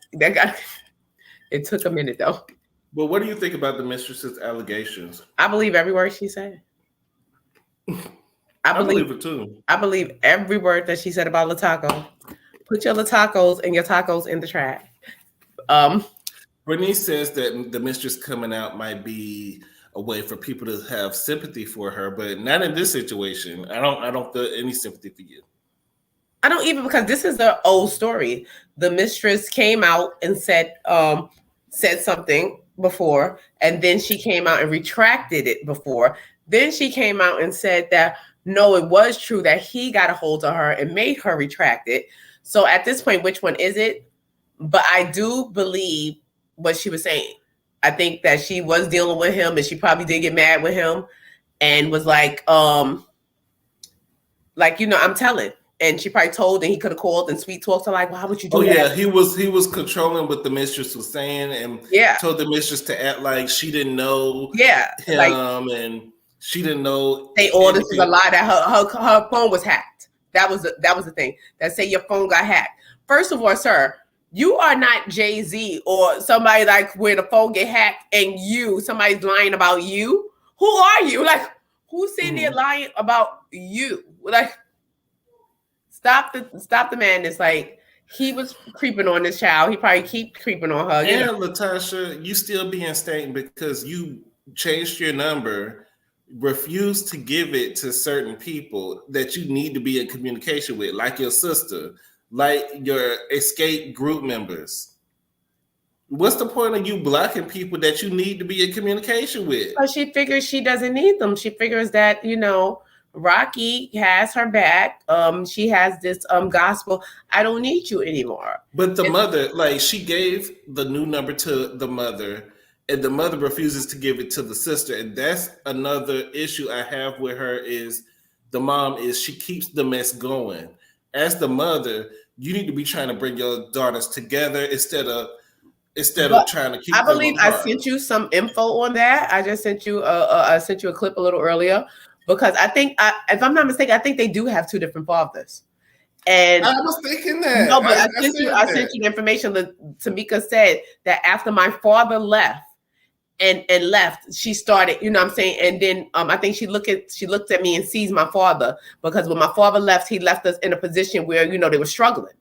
It took a minute though. But what do you think about the mistress's allegations? I believe every word she said. I believe it too. I believe every word that she said about Lataco. Put your Latacos and your tacos in the trash. Bernice says that the mistress coming out might be a way for people to have sympathy for her, but not in this situation. I don't feel any sympathy for you. I don't even, because this is an old story. The mistress came out and said something before, and then she came out and retracted it before. Then she came out and said that no, it was true that he got a hold of her and made her retract it. So at this point, which one is it? But I do believe what she was saying. I think that she was dealing with him, and she probably did get mad with him and was like, I'm telling. And she probably told, and he could have called and sweet talked her like, why would you do that? Yeah, he was controlling what the mistress was saying, and told the mistress to act like she didn't know him, and she didn't know. Say all this is a lie, that her phone was hacked. That was the thing. That say your phone got hacked. First of all, sir, you are not Jay-Z or somebody like where the phone get hacked and somebody's lying about you. Who are you? Like, who's sitting there lying about you? Like, stop the madness. Like, he was creeping on this child. He probably keep creeping on her. And Latasha, you still being stating because you changed your number, refused to give it to certain people that you need to be in communication with, like your sister, like your escape group members. What's the point of you blocking people that you need to be in communication with? But she figures she doesn't need them. She figures that, Rocky has her back. She has this gospel. I don't need you anymore. But the mother, like, she gave the new number to the mother, and the mother refuses to give it to the sister. And that's another issue I have with her is the mom is she keeps the mess going. As the mother, you need to be trying to bring your daughters together instead of trying to keep them apart. I believe I sent you some info on that. I just sent you a clip a little earlier. Because I think, if I'm not mistaken, I think they do have two different fathers. And I was thinking that. No, but I sent you the information that Tamika said that after my father left, and left. She started, you know what I'm saying? And then I think she looked at me and sees my father, because when my father left, he left us in a position where, you know, they were struggling.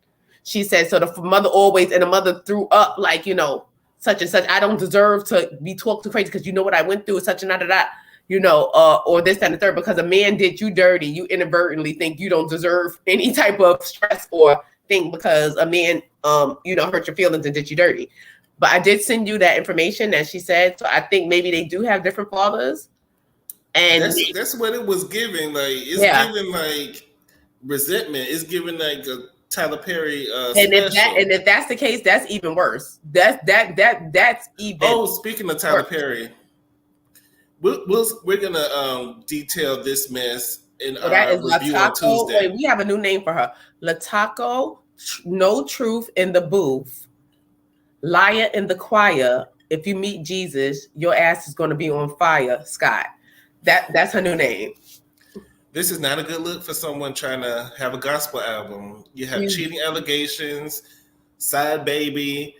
She said, so the mother always, and the mother threw up like, you know, such and such. I don't deserve to be talked to crazy because you know what I went through, such and that, you know, or this, that, and the third, because a man did you dirty. You inadvertently think you don't deserve any type of stress or thing because a man, you know, hurt your feelings and did you dirty. But I did send you that information that she said. So I think maybe they do have different fathers. And that's what it was giving. Like, it's giving like resentment. It's giving like a Tyler Perry and if that's the case, that's even worse. That's even. Oh, speaking of Tyler Perry, we're gonna detail this mess in our review on Tuesday. Wait, we have a new name for her. Lataco, no truth in the booth. Liar in the choir. If you meet Jesus, your ass is going to be on fire, Scott. That's her new name. This is not a good look for someone trying to have a gospel album. You have cheating allegations, side baby,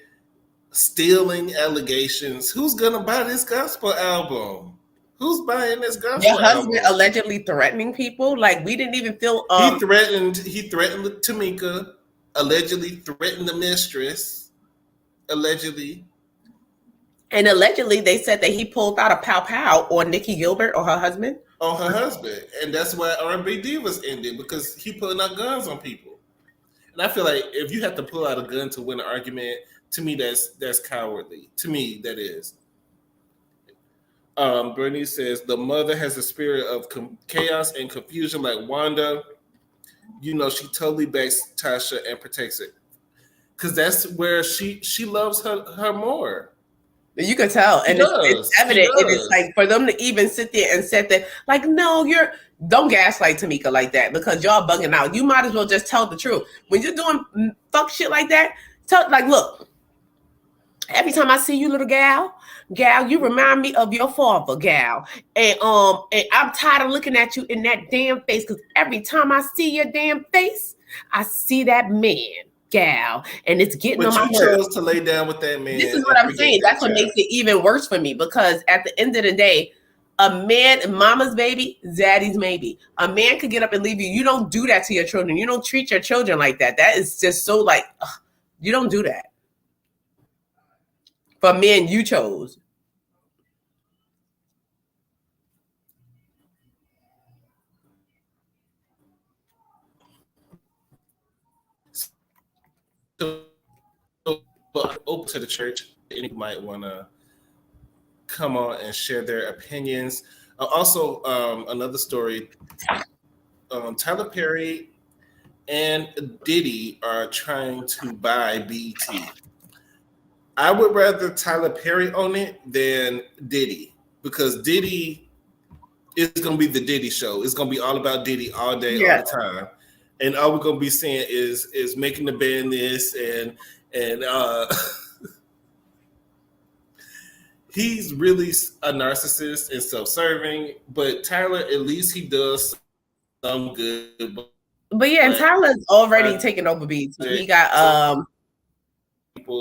stealing allegations. Who's gonna buy this gospel album? Who's buying this gospel album? Your husband allegedly threatening people. Like, we didn't even feel. He threatened Tamika. Allegedly threatened the mistress. Allegedly. And allegedly, they said that he pulled out a pow on Nikki Gilbert or her husband. On her husband. And that's why R&B Divas ended, because he pulling out guns on people. And I feel like if you have to pull out a gun to win an argument, to me, that's cowardly. To me, that is. Bernie says, the mother has a spirit of chaos and confusion like Wanda. You know, she totally backs Tasha and protects it. Because that's where she loves her more. You can tell, and it's evident. It is like for them to even sit there and say that, like, no, don't gaslight Tamika like that, because y'all bugging out. You might as well just tell the truth. When you're doing fuck shit like that, look, every time I see you, little gal, you remind me of your father, gal. And I'm tired of looking at you in that damn face, because every time I see your damn face, I see that man, gal, and it's getting on my nerves. But you chose to lay down with that man. This is what I'm saying. That's what makes it even worse for me, because at the end of the day, a man, mama's baby, daddy's maybe. A man could get up and leave you. You don't do that to your children. You don't treat your children like that. That is just so like, you don't do that. For men you chose. Open to the church, and you might want to come on and share their opinions. Also, another story, Tyler Perry and Diddy are trying to buy BET. I would rather Tyler Perry own it than Diddy, because Diddy is going to be the Diddy show. It's going to be all about Diddy all day, all the time. And all we're going to be seeing is making the band this and he's really a narcissist and self-serving, but Tyler, at least he does some good. But yeah, and Tyler's already taken over BET. He got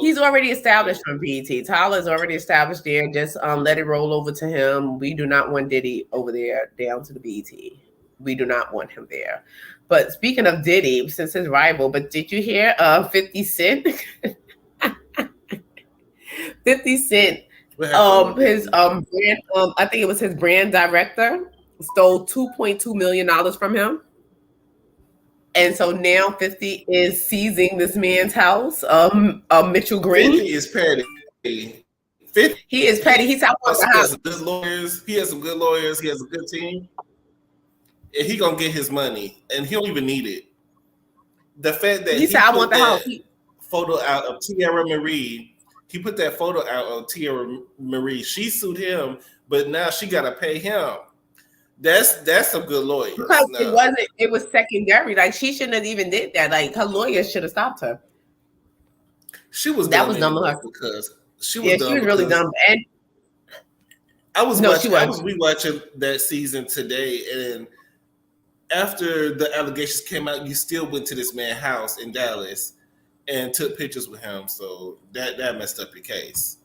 he's already established from BET. Tyler's already established there. Just let it roll over to him. We do not want Diddy over there down to the BET. We do not want him there. But speaking of Diddy, since his rival, but did you hear 50 Cent? 50 Cent, his brand, I think it was his brand director, stole $2.2 million from him. And so now 50 is seizing this man's house, Mitchell Green. 50 is petty. 50, he is petty. He's out of the house. Good lawyers. He has some good lawyers. He has a good team. And he gonna get his money, and he don't even need it. The fact that he said, "I want the house." Photo out of Tierra Marie. He put that photo out of Tierra Marie. She sued him, but now she gotta pay him. That's some good lawyers. Because it was secondary. Like, she shouldn't have even did that. Like, her lawyers should have stopped her. She was dumb of her, because she was dumb. She was really dumb. And I was rewatching that season today, and after the allegations came out, you still went to this man's house in Dallas and took pictures with him. So that messed up your case.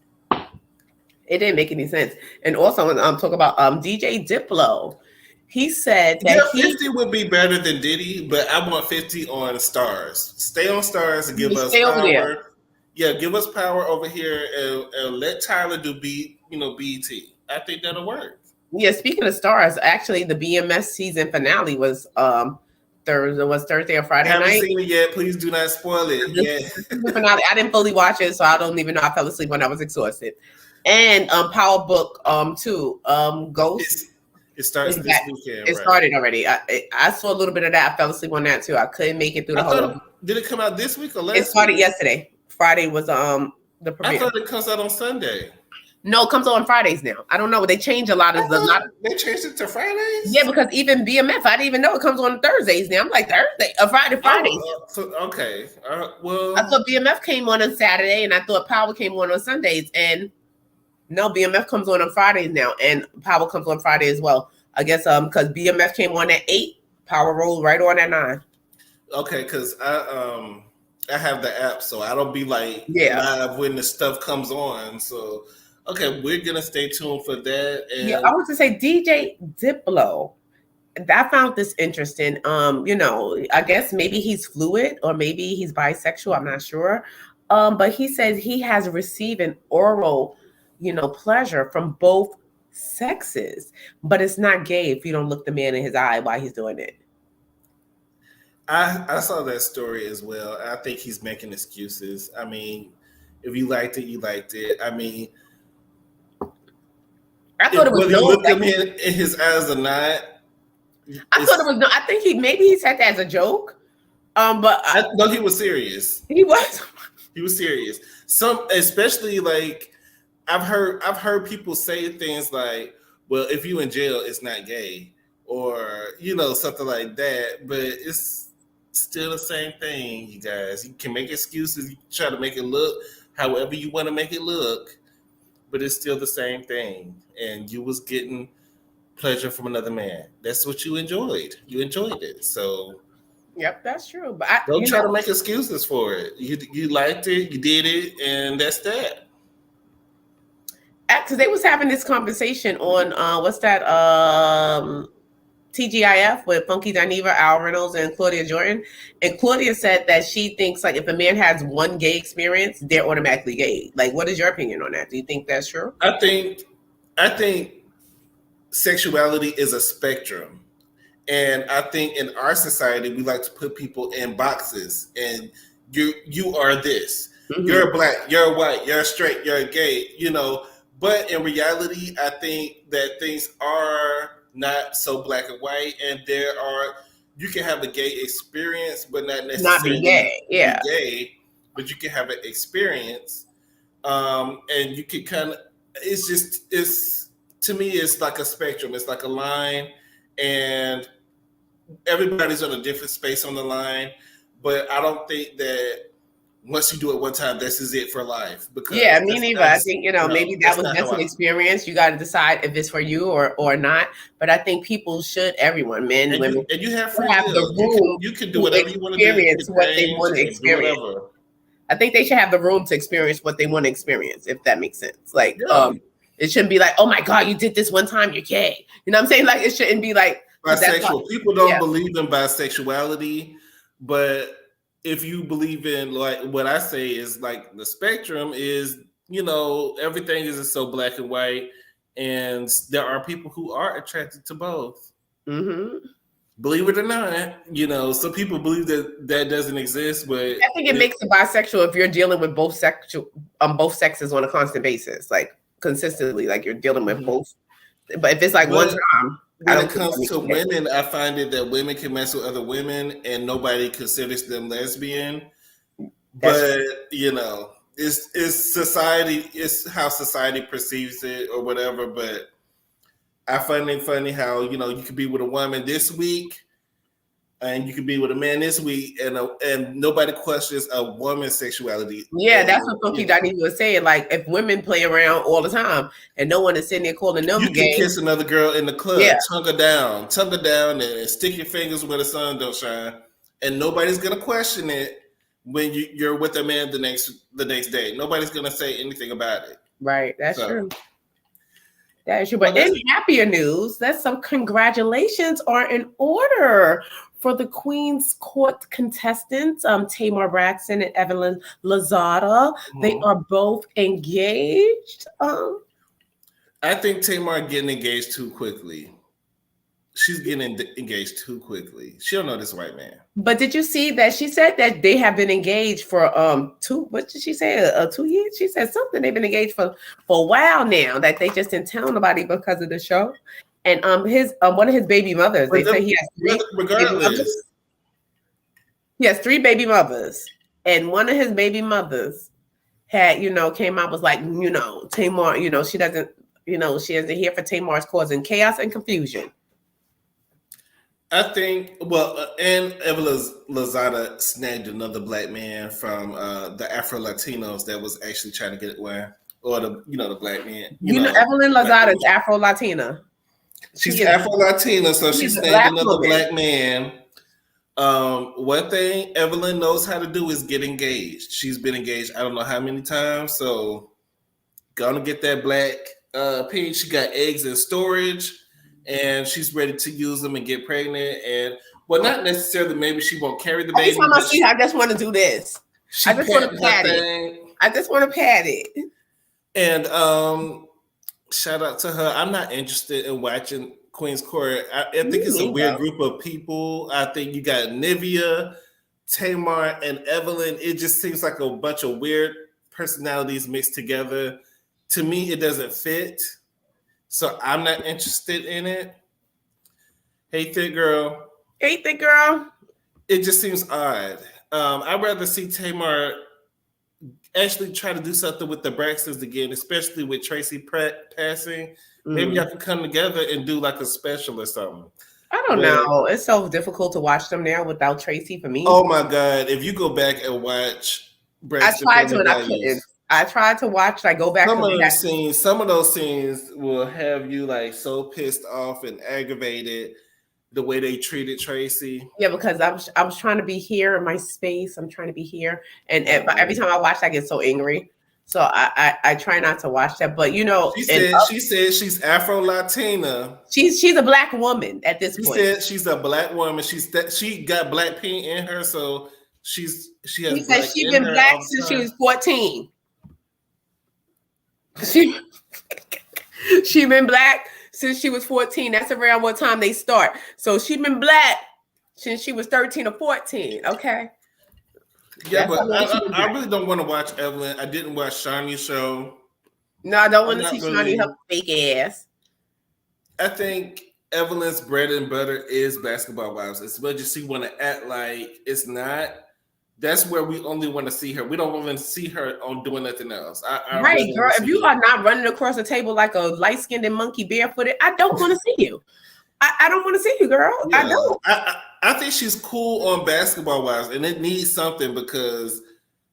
It didn't make any sense. And also, talk about DJ Diplo. He said that 50 would be better than Diddy, but I want 50 on Stars. Stay on Stars and give us power. Yeah, give us power over here and let Tyler do BT. I think that'll work. Yeah, speaking of Stars, actually the BMS season finale was Thursday or Friday night. I haven't seen it yet. Please do not spoil it. The finale. I didn't fully watch it, so I don't even know. I fell asleep when I was exhausted. And Power Book 2, Ghost. It starts this weekend. It started already. I saw a little bit of that. I fell asleep on that too. I couldn't make it through the whole. Did it come out this week or last week? It started yesterday. Friday was the premiere. I thought it comes out on Sunday. No, it comes on Fridays now. I don't know. They change a lot of They changed it to Fridays? Yeah, because even BMF, I didn't even know it comes on Thursdays now. I'm like, Thursday, Fridays. Okay. Well, I thought BMF came on Saturday, and I thought Power came on Sundays. And no, BMF comes on Fridays now, and Power comes on Friday as well. I guess because BMF came on at 8, Power rolled right on at 9. Okay, because I have the app, so I don't be like live when the stuff comes on. So okay, we're gonna stay tuned for that. And yeah, I want to say DJ Diplo. I found this interesting. I guess maybe he's fluid or maybe he's bisexual. I'm not sure. But he says he has received an oral, pleasure from both sexes, but it's not gay if you don't look the man in his eye while he's doing it. I saw that story as well. I think he's making excuses. I mean, if you liked it, you liked it. I mean, I thought it was whether you look him in his eyes or not. I thought it was no. I think he said that as a joke. But no, he was serious. He was. He was serious. Especially like I've heard people say things like, "Well, if you in jail, it's not gay," or something like that. But it's still the same thing, you guys. You can make excuses. You try to make it look however you want to make it look, but it's still the same thing. And you was getting pleasure from another man. That's what you enjoyed. You enjoyed it. So yep, that's true. But don't try to make excuses for it. You liked it, you did it, and that's that. Because they was having this conversation on what's that TGIF with Funky Dineva, Al Reynolds, and Claudia Jordan. And Claudia said that she thinks like if a man has one gay experience, they're automatically gay. Like, what is your opinion on that? Do you think that's true? I think sexuality is a spectrum. And I think in our society, we like to put people in boxes. And you are this. Mm-hmm. You're black, you're white, you're straight, you're gay, But in reality, I think that things are not so black and white, and you can have a gay experience, but not necessarily be gay. Yeah, be gay, but you can have an experience, and you can kind of. It's to me, it's like a spectrum. It's like a line, and everybody's on a different space on the line. But I don't think that once you do it one time, this is it for life. Because me neither. I think maybe that was just an experience. You got to decide if it's for you or not. But I think people should, everyone, men, women, and you have the room. You can do whatever you want to do. Experience what they want to experience. I think they should have the room to experience what they want to experience, if that makes sense. Like, it shouldn't be like, oh my God, you did this one time, you're gay. You know what I'm saying? Like, it shouldn't be like bisexual. People don't believe in bisexuality, but if you believe in like what I say is like the spectrum is, everything isn't so black and white, and there are people who are attracted to both. Mm-hmm. Believe it or not, some people believe that doesn't exist, but I think it makes it bisexual if you're dealing with both both sexes on a constant basis, like consistently, like you're dealing with both. But if it's like one time. When it comes to women, I find it that women can mess with other women and nobody considers them lesbian. But it's society, it's how society perceives it or whatever. But I find it funny how you could be with a woman this week and you could be with a man this week, and nobody questions a woman's sexuality. Yeah, that's what Funky Dineva was saying. Like, if women play around all the time and no one is sitting there calling them gay. You can kiss another girl in the club, tongue her down, and stick your fingers where the sun don't shine, and nobody's gonna question it when you're with a man the next day. Nobody's gonna say anything about it. Right, that's true. That is true. But in happier news, that some congratulations are in order for the Queen's Court contestants, Tamar Braxton and Evelyn Lozada. They are both engaged. I think Tamar getting engaged too quickly. She's getting engaged too quickly. She don't know this white man. But did you see that she said that they have been engaged for what did she say? 2 years? She said something. They've been engaged for a while now. That they just didn't tell nobody because of the show. And his one of his baby mothers. They say he has 3 baby mothers. He has 3 baby mothers, and one of his baby mothers had came out was like Tamar. She doesn't she isn't here for Tamar's causing chaos and confusion. I think, and Evelyn Lozada snagged another black man from the Afro Latinos that was actually trying to get it where, or the black man. Evelyn Lozada is Afro Latina. She's Afro Latina, so she snagged another black man. One thing Evelyn knows how to do is get engaged. She's been engaged, I don't know how many times. So, gonna get that black pig. She got eggs in storage. And she's ready to use them and get pregnant. And not necessarily. Maybe she won't carry the baby. Every time I see her, I just want to do this. I just want to pat it. I just want to pat it. And shout out to her. I'm not interested in watching Queen's Court. I think it's a weird group of people. I think you got Nivea, Tamar, and Evelyn. It just seems like a bunch of weird personalities mixed together. To me, it doesn't fit. So I'm not interested in it. Hey, thick girl. Hey, thick girl. It just seems odd. I'd rather see Tamar actually try to do something with the Braxtons again, especially with Tracy Pratt passing. Maybe y'all can come together and do like a special or something. I don't know. It's so difficult to watch them now without Tracy for me. Oh my God. If you go back and watch Braxton, I tried to and I couldn't. I tried to watch. I go back. Some of those scenes will have you like so pissed off and aggravated the way they treated Tracy. Yeah, because I was trying to be here in my space. I'm trying to be here, and every time I watch, I get so angry. So I try not to watch that. But she said she's Afro Latina. She's a black woman at this point. She said she's a black woman. She got black paint in her, so she has. She said she's been black since she was 14. She been black since she was 14. That's around what time they start. So she been black since she was 13 or 14. Okay. Yeah, but I really don't want to watch Evelyn. I didn't watch Shawnee's show. No, I don't want to see Shawnee her fake ass. I think Evelyn's bread and butter is Basketball Wives. As much as she want to act like it's not. That's where we only want to see her. We don't want to see her on doing nothing else. Right, really girl. If you are not running across the table like a light-skinned monkey barefooted, I don't want to see you. I don't want to see you, girl. Yeah. I don't. I think she's cool on Basketball Wives, and it needs something because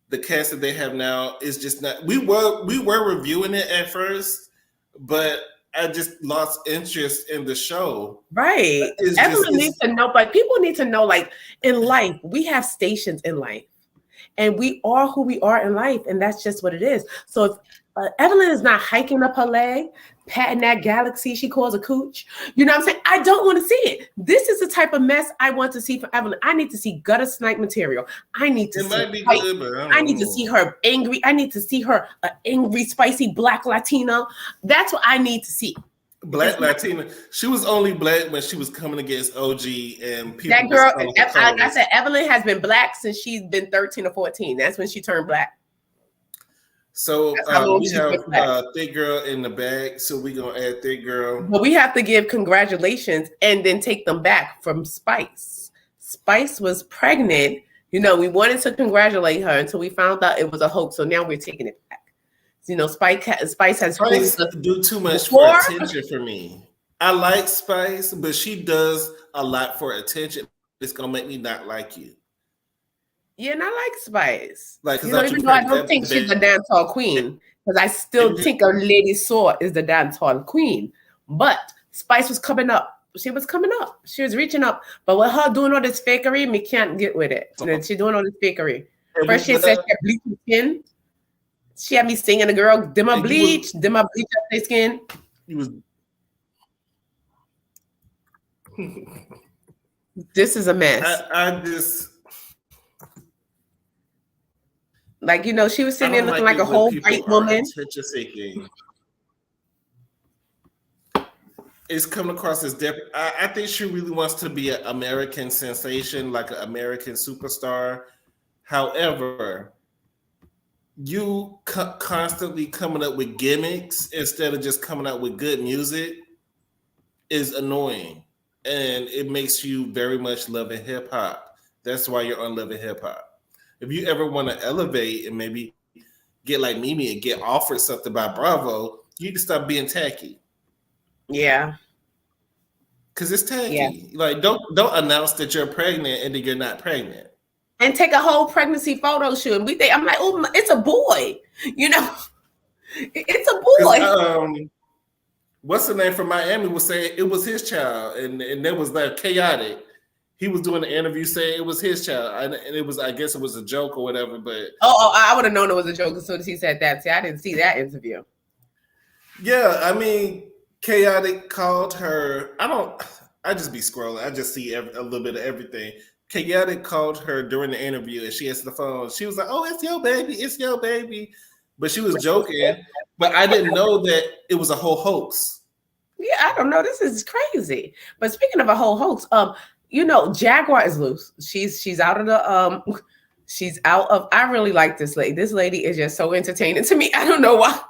the cast that they have now is just not. We were reviewing it at first, but I just lost interest in the show. Right. Everyone needs to know, but people need to know, like in life, we have stations in life and we are who we are in life. And that's just what it is. So if Evelyn is not hiking up her leg, patting that galaxy she calls a cooch, you know what I'm saying? I don't want to see it. This is the type of mess I want to see for Evelyn. I need to see gutter snipe material. I need to I need to see her angry. I need to see her an angry, spicy black Latina. That's what I need to see. Black Latina. She was only black when she was coming against OG and people. That girl, I said Evelyn has been black since she's been 13 or 14. That's when she turned black. So we have Thick Girl in the bag, so we're going to add Thick Girl. But we have to give congratulations and then take them back from Spice. Spice was pregnant. You know, we wanted to congratulate her until we found out it was a hoax, so now we're taking it back. You know, Spice has do too much for attention for me. I like Spice, but she does a lot for attention. It's going to make me not like you. Yeah, and I like Spice. Like, even though I don't think she's the dancehall queen, because I still think a Lady Saw is the dancehall queen. But Spice was coming up. She was coming up. She was reaching up. But with her doing all this fakery, me can't get with it. And she's doing all this fakery. First, she said she had bleached skin. She had me singing, the girl, did my bleach up their skin. He was. This is a mess. I just like, you know, she was sitting there looking like a whole white woman. Attention seeking. It's coming across as different. I think she really wants to be an American sensation, like an American superstar. However, you constantly coming up with gimmicks instead of just coming out with good music is annoying. And it makes you very much loving hip hop. That's why you're on Loving Hip Hop. If you ever want to elevate and maybe get like Mimi and get offered something by Bravo, you need to stop being tacky. Yeah. Cause it's tacky. Yeah. Like don't announce that you're pregnant and then you're not pregnant. And take a whole pregnancy photo shoot. And I'm like, oh, it's a boy. You know, it's a boy. What's the name from Miami was saying it was his child, and that was like chaotic. He was doing an interview saying it was his child, and it was, I guess it was a joke or whatever. But I would have known it was a joke as soon as he said that. See, I didn't see that interview. Yeah, I mean, chaotic called her. I just be scrolling. I just see a little bit of everything. Chaotic called her during the interview, and she answered the phone. She was like, "Oh, it's your baby. It's your baby." But she was joking. But I didn't know that it was a whole hoax. Yeah, I don't know. This is crazy. But speaking of a whole hoax, you know, Jaguar is loose. She's out of the she's out of. I really like this lady. This lady is just so entertaining to me. I don't know why.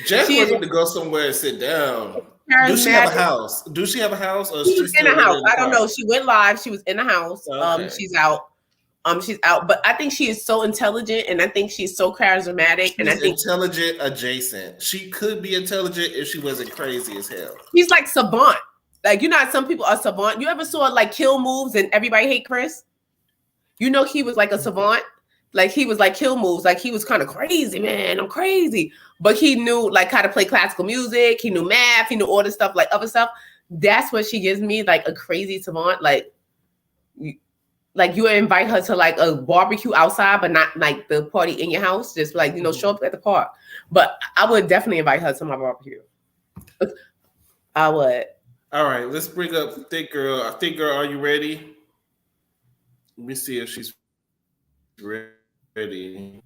Jaguar need to go somewhere and sit down. Does she have a house? Or she's in a house? I don't know. She went live. She was in the house. Okay. She's out. She's out. But I think she is so intelligent, and I think she's so charismatic. And I think intelligent adjacent. She could be intelligent if she wasn't crazy as hell. He's like savant. Like, you know how some people are savant. You ever saw like Kill Moves and Everybody Hate Chris? You know, he was like a savant. Like, he was like Kill Moves. Like, he was kind of crazy, man. I'm crazy. But he knew like how to play classical music. He knew math. He knew all this stuff, like other stuff. That's what she gives me, like a crazy savant. Like you invite her to like a barbecue outside, but not like the party in your house. Just like, you know, show up at the park. But I would definitely invite her to my barbecue. I would. All right, let's bring up Thick Girl. Thick Girl, are you ready? Let me see if she's ready.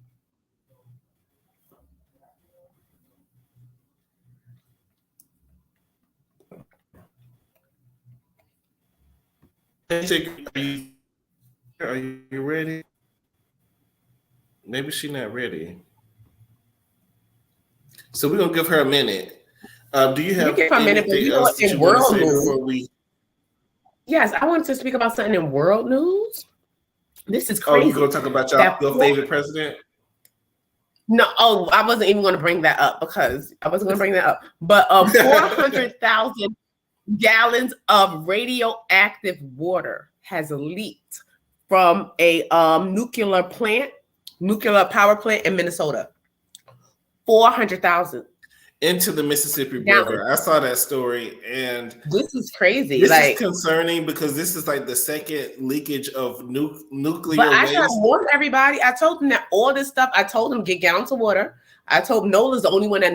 Are you ready? Maybe she's not ready. So we're gonna give her a minute. Do you have anything else that you want to say before we? Yes, I wanted to speak about something in world news. This is crazy. Oh, you're gonna talk about your favorite president? No, I wasn't even going to bring that up because I wasn't going to bring that up. But 400,000 gallons of radioactive water has leaked from a nuclear power plant in Minnesota. 400,000 into the Mississippi River. I saw that story, and this is crazy. This is concerning because this is like the second leakage of nuclear but waste. I warned everybody. I told them that all this stuff. I told them get gallons of water. I told Nola's the only one that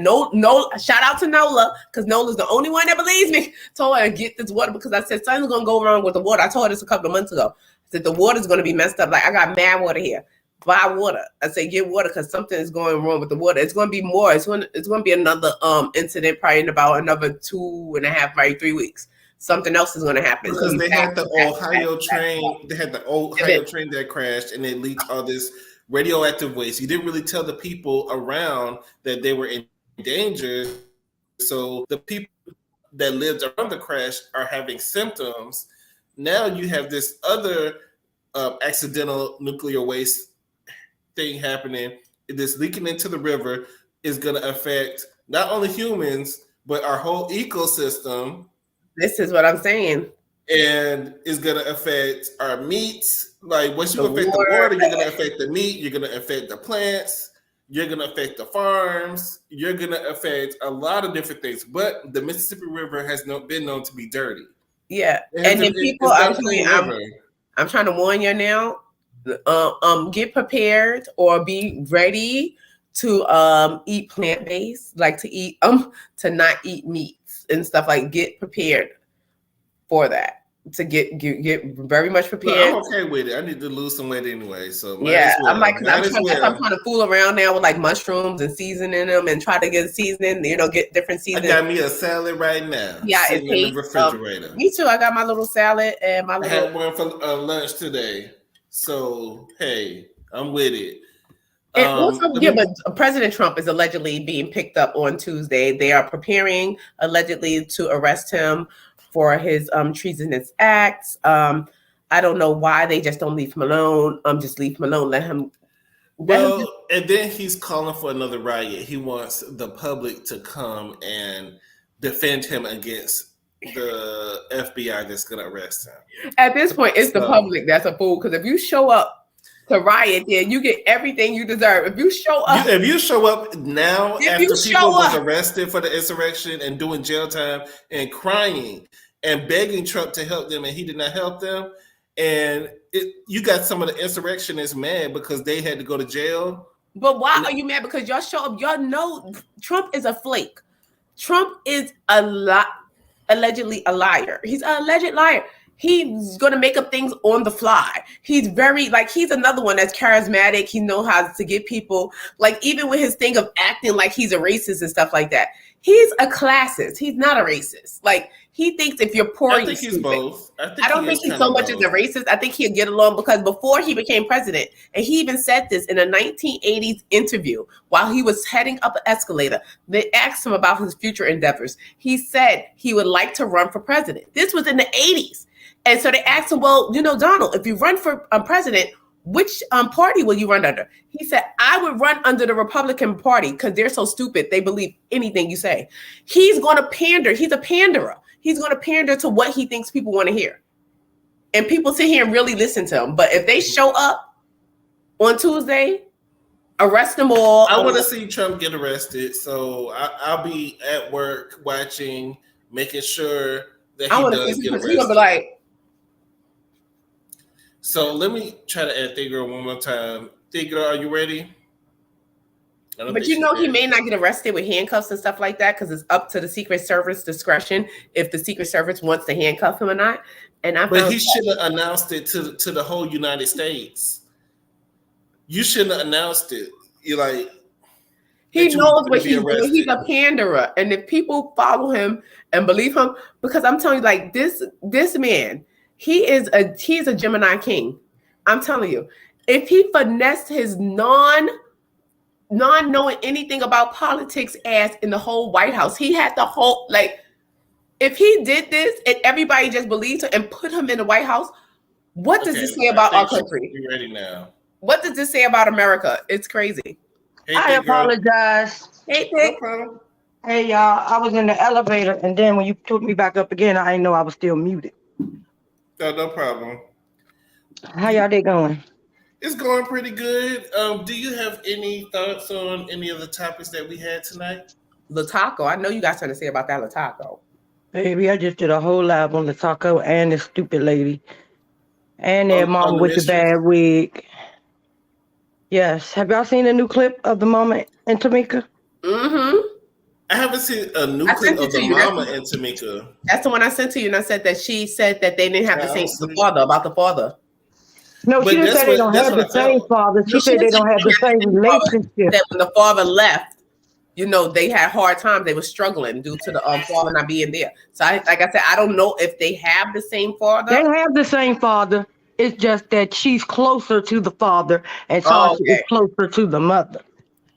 shout out to Nola, because Nola's the only one that believes me. Told her to get this water because I said something's gonna go wrong with the water. I told her this a couple of months ago. I said the water's gonna be messed up. Like, I got mad water here. Buy water. I say get water because something is going wrong with the water. It's going to be more. It's going to be another incident probably in about another 2.5, probably 3 weeks. Something else is going to happen. Because they had the Ohio train. They had the Ohio train that crashed, and it leaked all this radioactive waste. You didn't really tell the people around that they were in danger. So the people that lived around the crash are having symptoms. Now you have this other accidental nuclear waste thing happening. This leaking into the river is going to affect not only humans but our whole ecosystem. This is what I'm saying. And is going to affect our meats. Like, once you affect the water, you're going to affect the meat. You're going to affect the plants. You're going to affect the farms. You're going to affect a lot of different things. But the Mississippi River has been known to be dirty. Yeah, and then people, I'm trying to warn you now. Get prepared or be ready to eat plant-based, like to not eat meats and stuff, like get prepared for that. To get very much prepared. Well, I'm okay with it. I need to lose some weight anyway, so yeah, well. I'm like, I'm trying to fool around now with like mushrooms and seasoning them and try to get seasoning. Get different seasonings. I got me a salad right now. Yeah, sitting in the refrigerator. Me too. I got my little salad and my little. I had one for lunch today, so hey, I'm with it. And also, but President Trump is allegedly being picked up on Tuesday. They are preparing allegedly to arrest him for his treasonous acts. I don't know why they just don't leave him alone. Just leave him alone. Let him. And then he's calling for another riot. He wants the public to come and defend him against the FBI that's going to arrest him. At this point, it's the public that's a fool. Because if you show up to riot, then you get everything you deserve. If you show up now after people was arrested for the insurrection and doing jail time and crying and begging Trump to help them, and he did not help them, and you got some of the insurrectionists mad because they had to go to jail. But why are you mad? Because y'all show up. Y'all know Trump is a flake. Trump is allegedly a liar. He's an alleged liar. He's going to make up things on the fly. He's he's another one that's charismatic. He knows how to get people, like, even with his thing of acting like he's a racist and stuff like that. He's a classist. He's not a racist. Like, he thinks if you're poor, I think he's both. I don't think he's so much as a racist. I think he'll get along because before he became president, and he even said this in a 1980s interview while he was heading up an escalator, they asked him about his future endeavors. He said he would like to run for president. This was in the 80s. And so they asked him, well, Donald, if you run for president, which party will you run under? He said, I would run under the Republican Party because they're so stupid. They believe anything you say. He's going to pander. He's a panderer. He's going to pander to what he thinks people want to hear. And people sit here and really listen to him. But if they show up on Tuesday, arrest them all. I want to see Trump get arrested. So I'll be at work watching, making sure that he does get arrested. He's going to be like, so let me try to add Thig Girl one more time. Thig Girl, are you ready? But he may not get arrested with handcuffs and stuff like that because it's up to the Secret Service discretion if the Secret Service wants to handcuff him or not. But he should have announced it to the whole United States. You shouldn't have announced it. You're like, he knows what he's doing. He's a panderer, and if people follow him and believe him, because I'm telling you, like this man. He's a Gemini king. I'm telling you, if he finessed his non knowing anything about politics ass in the whole White House, he had the whole, like, if he did this and everybody just believed him and put him in the White House, what does this say about our country? You ready now? What does this say about America? It's crazy. Hey, I apologize. Hey, Thig. No problem. Hey, y'all. I was in the elevator, and then when you took me back up again, I didn't know I was still muted. No problem. How y'all day going? It's going pretty good. Do you have any thoughts on any of the topics that we had tonight? Lataco. I know you got something to say about that Lataco. Baby, I just did a whole live on Lataco and the stupid lady. And their mom with the bad wig. Yes. Have y'all seen a new clip of the mama and Tamika? Mm-hmm. I haven't seen a new clip of the mama and Tamika. That's the one I sent to you, and I said that she said that they didn't have the same about the father. No, she didn't say they don't have the same father. She said they don't have the same relationship. That when the father left, they had hard times. They were struggling due to the father not being there. So, like I said, I don't know if they have the same father. They have the same father. It's just that she's closer to the father, and Tasha is closer to the mother.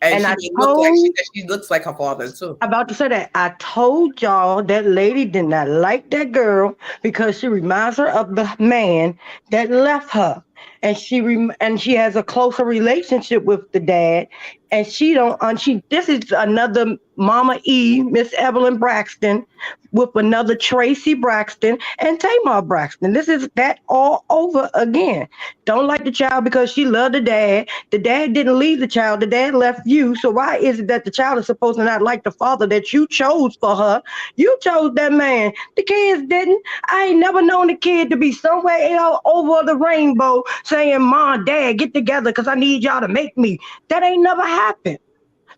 And she looks like her father too. I'm about to say that. I told y'all that lady did not like that girl because she reminds her of the man that left her. And she has a closer relationship with the dad. And this is another Mama E, Miss Evelyn Braxton, with another Tracy Braxton and Tamar Braxton. This is that all over again. Don't like the child because she loved the dad. The dad didn't leave the child. The dad left you. So why is it that the child is supposed to not like the father that you chose for her? You chose that man. The kids didn't. I ain't never known the kid to be somewhere over the rainbow saying, Mom, Dad, get together because I need y'all to make me. That ain't never happened.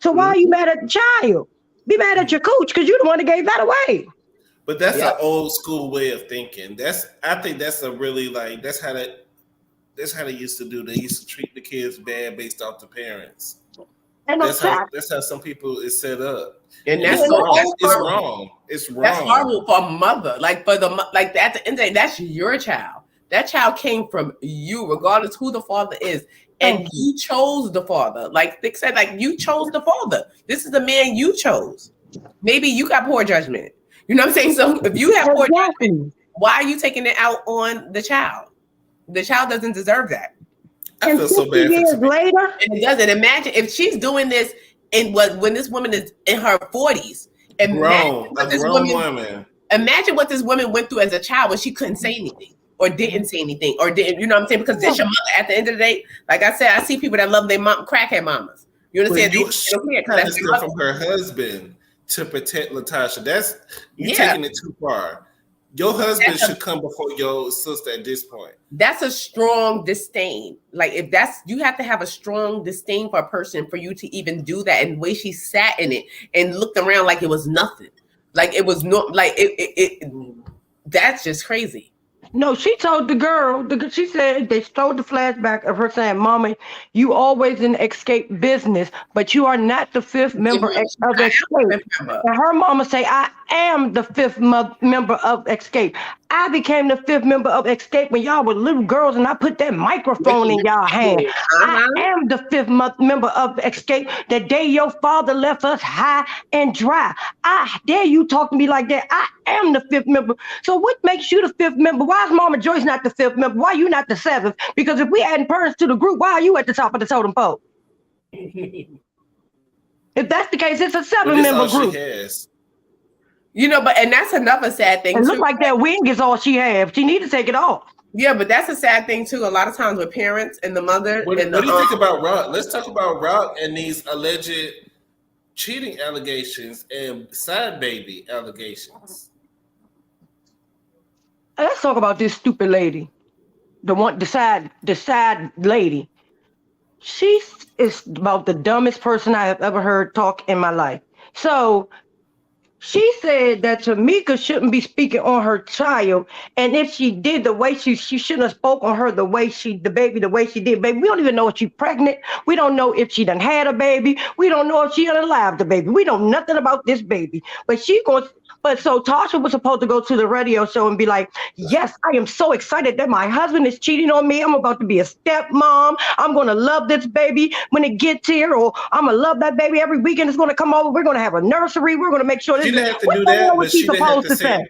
So why are you mad at the child? Be mad at your coach because you're the one that gave that away. But that's an old school way of thinking. I think that's a really that's how they used to do. They used to treat the kids bad based off the parents. And that's how some people is set up. And that's wrong. It's wrong. It's wrong. That's horrible for a mother. Like at the end of the day, that's your child. That child came from you, regardless who the father is. And you chose the father. Like Thick said, like you chose the father. This is the man you chose. Maybe you got poor judgment. You know what I'm saying? So if you have poor judgment, why are you taking it out on the child? The child doesn't deserve that. I feel so bad. Years later, it doesn't. Imagine if she's doing this when this woman is in her 40s. Imagine what this woman went through as a child when she couldn't say anything or didn't say anything or didn't. You know what I'm saying? Because that's your mother. At the end of the day, like I said, I see people that love their mom, crackhead mamas. You understand? She that's from her husband to protect Latasha. That's taking it too far. Your husband should come before your sister at this point. That's a strong disdain. Like you have to have a strong disdain for a person for you to even do that. And the way she sat in it and looked around like it was nothing. Like it was not like that's just crazy. No, she told the girl, she said they showed the flashback of her saying, Mama, you always in escape business, but you are not the fifth member of escape. And her mama say, I am the fifth member of escape. I became the fifth member of escape when y'all were little girls and I put that microphone in y'all hand. I am the fifth member of escape. The day your father left us high and dry. I dare you talk to me like that. I am the fifth member. So what makes you the fifth member? Why is Mama Joyce not the fifth member? Why are you not the seventh? Because if we adding parents to the group, why are you at the top of the totem pole? If that's the case, it's a 7-member group. You know, and that's another sad thing. It looks like that wig is all she has. She need to take it off. Yeah, but that's a sad thing too. A lot of times with parents and the mother. What do you think about Rock? Let's talk about Rock and these alleged cheating allegations and side baby allegations. Let's talk about this stupid lady. The side lady. She is about the dumbest person I have ever heard talk in my life. So she said that Tamika shouldn't be speaking on her child, and if she did the way she shouldn't have spoke on her the way she did. Baby, we don't even know if she's pregnant. We don't know if she done had a baby. We don't know if she unalived the baby. We know nothing about this baby. But so Tasha was supposed to go to the radio show and be like, yes, I am so excited that my husband is cheating on me. I'm about to be a stepmom. I'm going to love this baby when it gets here, or I'm going to love that baby every weekend. It's going to come over. We're going to have a nursery. We're going to make sure this. She didn't have to do that, but she didn't have to say.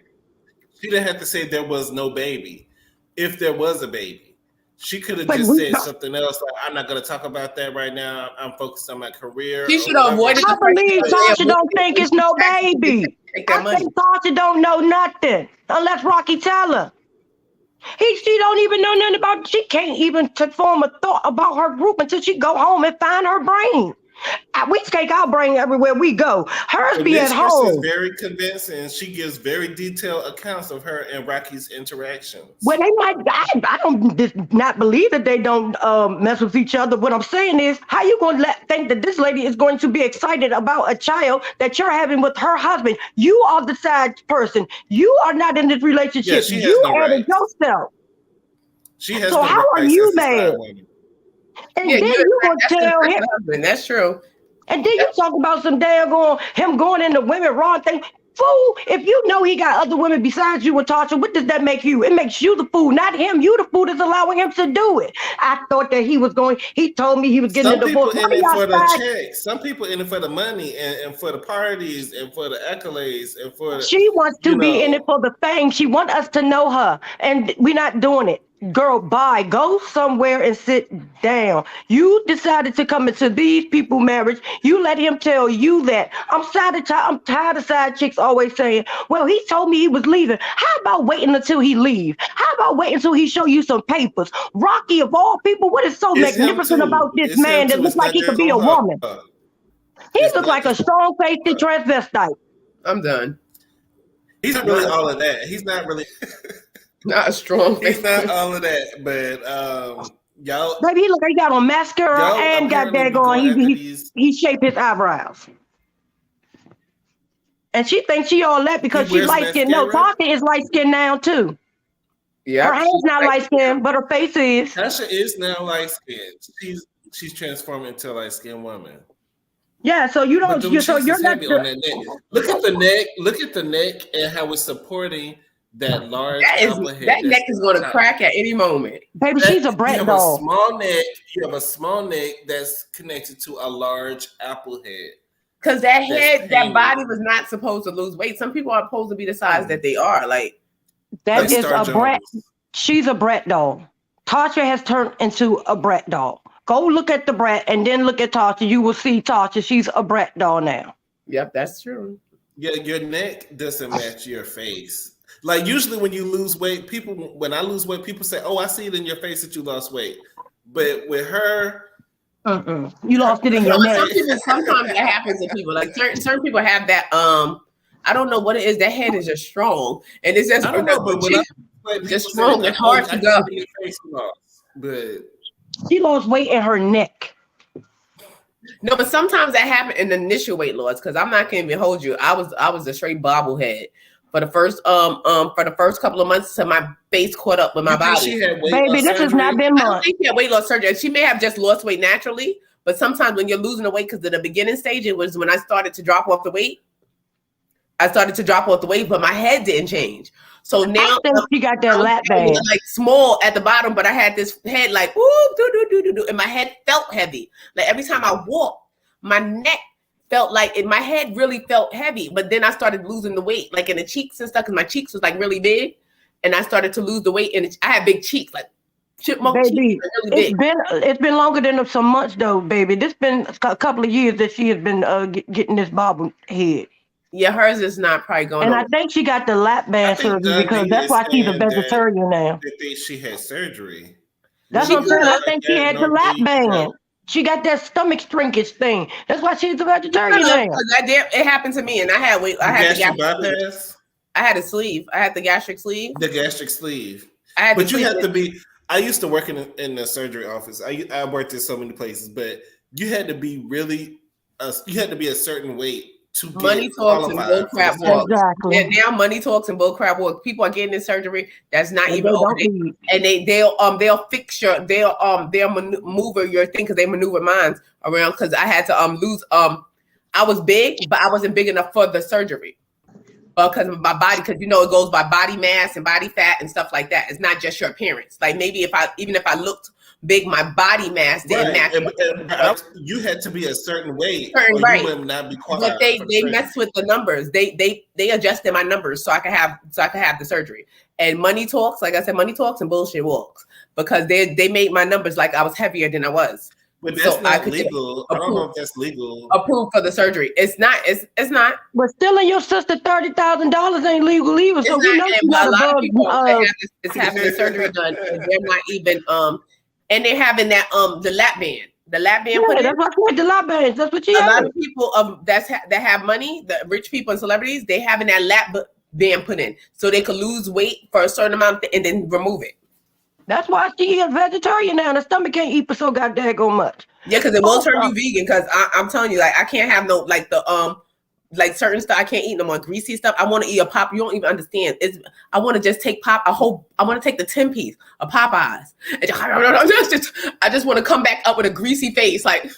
She didn't have to say there was no baby. If there was a baby, she could have just said something else. Like, I'm not going to talk about that right now. I'm focused on my career. She should have avoided. I believe Tasha don't think it's no baby. I think Tasha don't know nothing unless Rocky tell her. She don't even know nothing about. She can't even form a thought about her group until she go home and find her brain. We take our brain everywhere we go. Hers be at home. Is very convincing. She gives very detailed accounts of her and Rocky's interactions. Well, they might. I don't not believe that they don't mess with each other. What I'm saying is, how you going to think that this lady is going to be excited about a child that you're having with her husband? You are the side person. You are not in this relationship. Yeah, you added yourself. She has. So how are you mad? And then you gonna tell him that's true. And then you talk about some him going into women wrong thing. Fool, if you know he got other women besides you with Tasha, what does that make you? It makes you the fool, not him. You the fool that's allowing him to do it. I thought that he told me he was getting a divorce. Some people in it for the check. Some people in it for the money and for the parties and for the accolades and for she wants to be in it for the fame. She wants us to know her, and we're not doing it. Girl, bye. Go somewhere and sit down. You decided to come into these people marriage. You let him tell you that. I'm tired of side chicks always saying, well, he told me he was leaving. How about waiting until he leave? How about waiting until he show you some papers? Rocky, of all people, what is so magnificent about this man that looks like he could be a woman? He looks like a strong-faced transvestite. I'm done. He's not really all of that. He's not really... Not a strong. He's not all of that, but Y'all, Baby, he look like he got on mascara y'all and got apparently be daggone. going after these. He shaped his eyebrows. And she thinks she all that because He she wears light skinned. No, mascara. Tasha is light skinned now too. Yeah, Her hair's not light skinned, but her face is. Tasha is now light skinned. She's transforming into a light skinned woman. Yeah, so you But don't. them So cheeks you're is not. heavy on that neck. Look at the neck. Look at the neck and how it's supporting that large apple head. That neck is going to crack at any moment. Baby, she's a brat You have doll. a small neck. You have a small neck that's connected to a large apple head. Because that body was not supposed to lose weight. Some people are supposed to be the size that they are. Like that is a brat. She's a brat doll. Tasha has turned into a brat doll. Go look at the brat and then look at Tasha. You will see Tasha. She's a brat doll now. Yep, that's true. Yeah, your neck doesn't match your face. Like usually when you lose weight, when I lose weight, people say, "Oh, I see it in your face that you lost weight." But with her, you lost it in your neck. Sometimes that happens to people. Like certain people have that. I don't know what it is. That head is just strong, and it's just. I don't know, but when just strong and hard to go. But she lost weight in her neck. No, but sometimes that happened in the initial weight loss. Because I'm not gonna even hold you. I was a straight bobblehead for the first couple of months until my face caught up with my body. Baby, this has not been months. I don't think she had weight loss surgery. She may have just lost weight naturally. But sometimes when you're losing the weight, because in the beginning stage, it was when I started to drop off the weight. But my head didn't change. So now she got that lap band, like small at the bottom, but I had this head like and my head felt heavy. Like every time I walked, my neck felt like my head really felt heavy. But then I started losing the weight, like in the cheeks and stuff, because my cheeks was like really big, and I started to lose the weight, and I had big cheeks, like chipmunk baby, cheeks. Really big. It's been longer than some months though, baby. This been a couple of years that she has been getting this bobble head. Yeah, hers is not probably going. And I think she got the lap band surgery because that's why she's a vegetarian now. I think she had surgery. That's what I'm saying. I think she had the lap band. She got that stomach shrinkage thing. That's why she's a vegetarian now. It happened to me, and I had weight. I had the gastric bypass. I had a sleeve. I had the gastric sleeve. The gastric sleeve. But you have to be. I used to work in the surgery office. I worked in so many places, but you had to be really. You had to be a certain weight. Money talks and bull crap walks. Exactly. Yeah, now money talks and bull crap walks. People are getting this surgery that's not even open, and they'll fix they'll maneuver your thing because they maneuver mine around because I had to lose I was big but I wasn't big enough for the surgery because of my body, because it goes by body mass and body fat and stuff like that. It's not just your appearance. Like maybe if I looked big, my body mass didn't match. You had to be a certain weight, right? You would not be but they mess with the numbers. They adjusted my numbers so I could have the surgery. And money talks, like I said, money talks and bullshit walks because they made my numbers like I was heavier than I was. But that's not legal. I don't know if that's legal. Approved for the surgery. It's not. It's not. But stealing your sister $30,000 ain't legal either. So we know you got a lot of people is having the surgery done. And they're not even and they're having that the lap band. The lap band. Yeah, that's what the lap band. That's what you have. A lot of people that have money, the rich people and celebrities, they having that lap band put in so they could lose weight for a certain amount and then remove it. That's why she is vegetarian now. The stomach can't eat for so goddamn much. Yeah, because it will turn you vegan. Because I'm telling you, like I can't have no like the like certain stuff. I can't eat no more greasy stuff. I want to eat a pop. You don't even understand. I want to just take pop. I want to take the 10-piece of Popeyes. And I just want to come back up with a greasy face. Like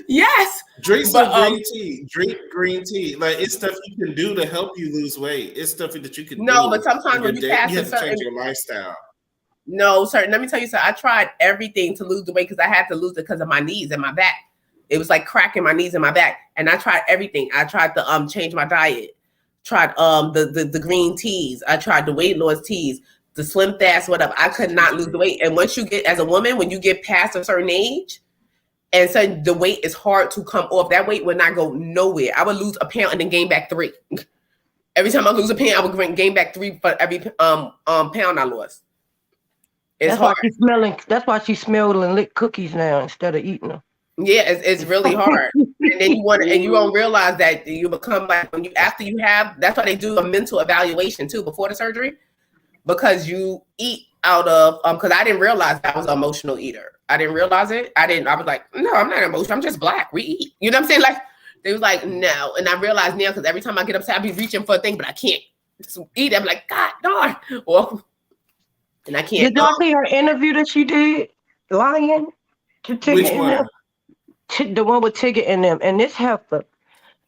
yes, drink some green tea. Drink green tea. Like it's stuff you can do to help you lose weight. It's stuff that you can do. No, but sometimes when you pass you have to change your lifestyle. No, sir. Let me tell you something. I tried everything to lose the weight because I had to lose it because of my knees and my back. It was like cracking my knees and my back. And I tried everything. I tried to change my diet. Tried the green teas. I tried the weight loss teas, the slim fast, whatever. I could not lose the weight. And once you get, as a woman, when you get past a certain age, and so the weight is hard to come off. That weight would not go nowhere. I would lose a pound and then gain back 3. Every time I lose a pound, I would gain back 3 for every pound I lost. That's hard. That's why she's smelling and lick cookies now instead of eating them. Yeah, it's really hard. And then you don't realize that you become like after you have. That's why they do a mental evaluation too before the surgery. because you eat out of because I didn't realize I was an emotional eater. I didn't realize it. I was like, no, I'm not emotional. I'm just black. We eat. You know what I'm saying? Like they was like, no. And I realized now because every time I get upset, I be reaching for a thing, but I can't eat. I'm like, God darn. Well, and I can't. Did y'all see her interview that she did? Lion? Which one? The one with Tigger in them. And this heifer.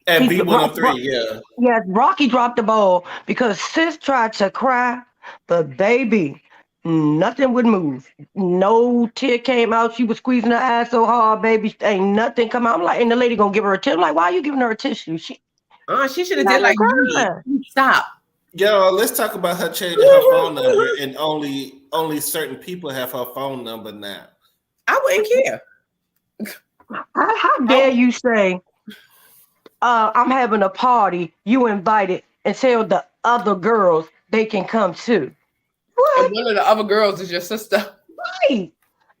At B103, yeah. Yeah, Rocky dropped the ball because sis tried to cry, but baby, nothing would move. No tear came out. She was squeezing her eyes so hard, baby. Ain't nothing come out. I'm like, and the lady gonna give her a tissue. I'm like, why are you giving her a tissue? She should have did like stop. Yo, let's talk about her changing her phone number, and only certain people have her phone number now. I wouldn't care. How dare you say, I'm having a party, you invited, and tell the other girls they can come too. What? And one of the other girls is your sister. Right.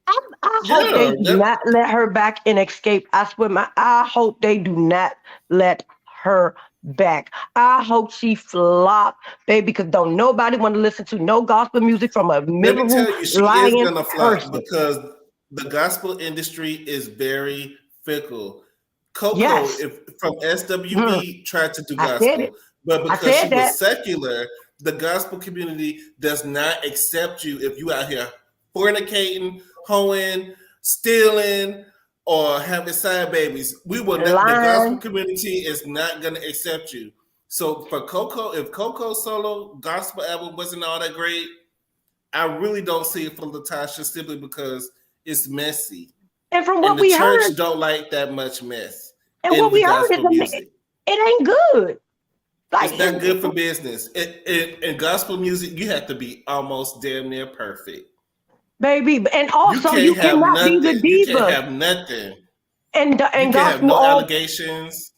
I hope they do not let her back and escape. I hope they do not let her back. I hope she flop, baby, because don't nobody want to listen to no gospel music from a miserable Let me tell you, she lying is gonna flop person. because the gospel industry is very fickle. Coco from SWV tried to do gospel, but because she was secular, the gospel community does not accept you if you out here fornicating, hoeing, stealing, or having side babies. We will not, the gospel community is not going to accept you. So for Coco, if Coco's solo gospel album wasn't all that great, I really don't see it for Latasha simply because it's messy. And from what we heard, the church heard, don't like that much mess. And what we heard is it ain't good. Like, it's not good for business. In gospel music, you have to be almost damn near perfect. Baby, and also you cannot be the diva. You can't have nothing. And you can't have no allegations.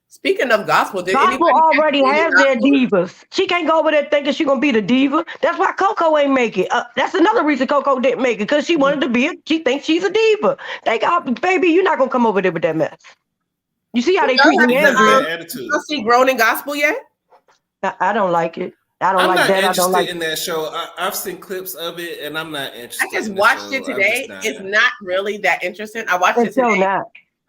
Speaking of gospel, gospel already has their divas. She can't go over there thinking she's gonna be the diva. That's why Coco ain't make it. That's another reason Coco didn't make it, because she wanted to be. She thinks she's a diva. They got, baby, you're not gonna come over there with that mess. You see how they treat me, Andrew? You see Grown in Gospel yet? I don't like it. I'm not interested in that show. I've seen clips of it, and I'm not interested. I just watched it today. It's not really that interesting. I watched it today.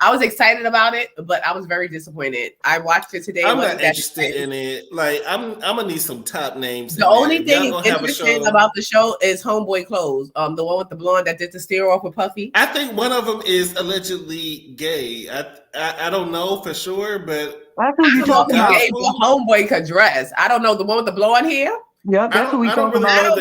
I was excited about it, but I was very disappointed. I watched it today. I'm not interested in it. Like I'm gonna need some top names. The only thing interesting about the show is Homeboy Clothes. The one with the blonde that did the steer off with Puffy. I think one of them is allegedly gay. I don't know for sure, but that's who you talking about. Gay, but Homeboy could dress. I don't know the one with the blonde hair. Yeah, that's who we talking about.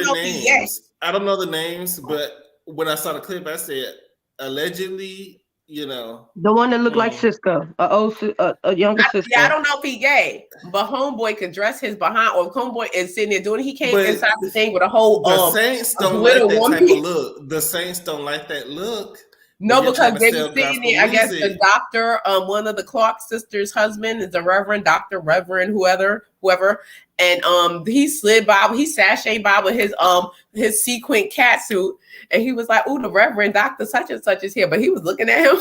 I don't know the names, but when I saw the clip, I said allegedly. You know, the one that looked like Cisco, a younger Cisco. Yeah, I don't know if he gay, but Homeboy can dress his behind, or Homeboy is sitting there doing. He came inside the thing with a whole. The Saints don't like that type of look. The Saints don't like that look. No, because they were sitting there. I guess the doctor, one of the Clark sisters' husband is a Reverend whoever, and he slid by, he sashayed by with his sequin cat suit. And he was like, "Ooh, the Reverend Doctor such and such is here," but he was looking at him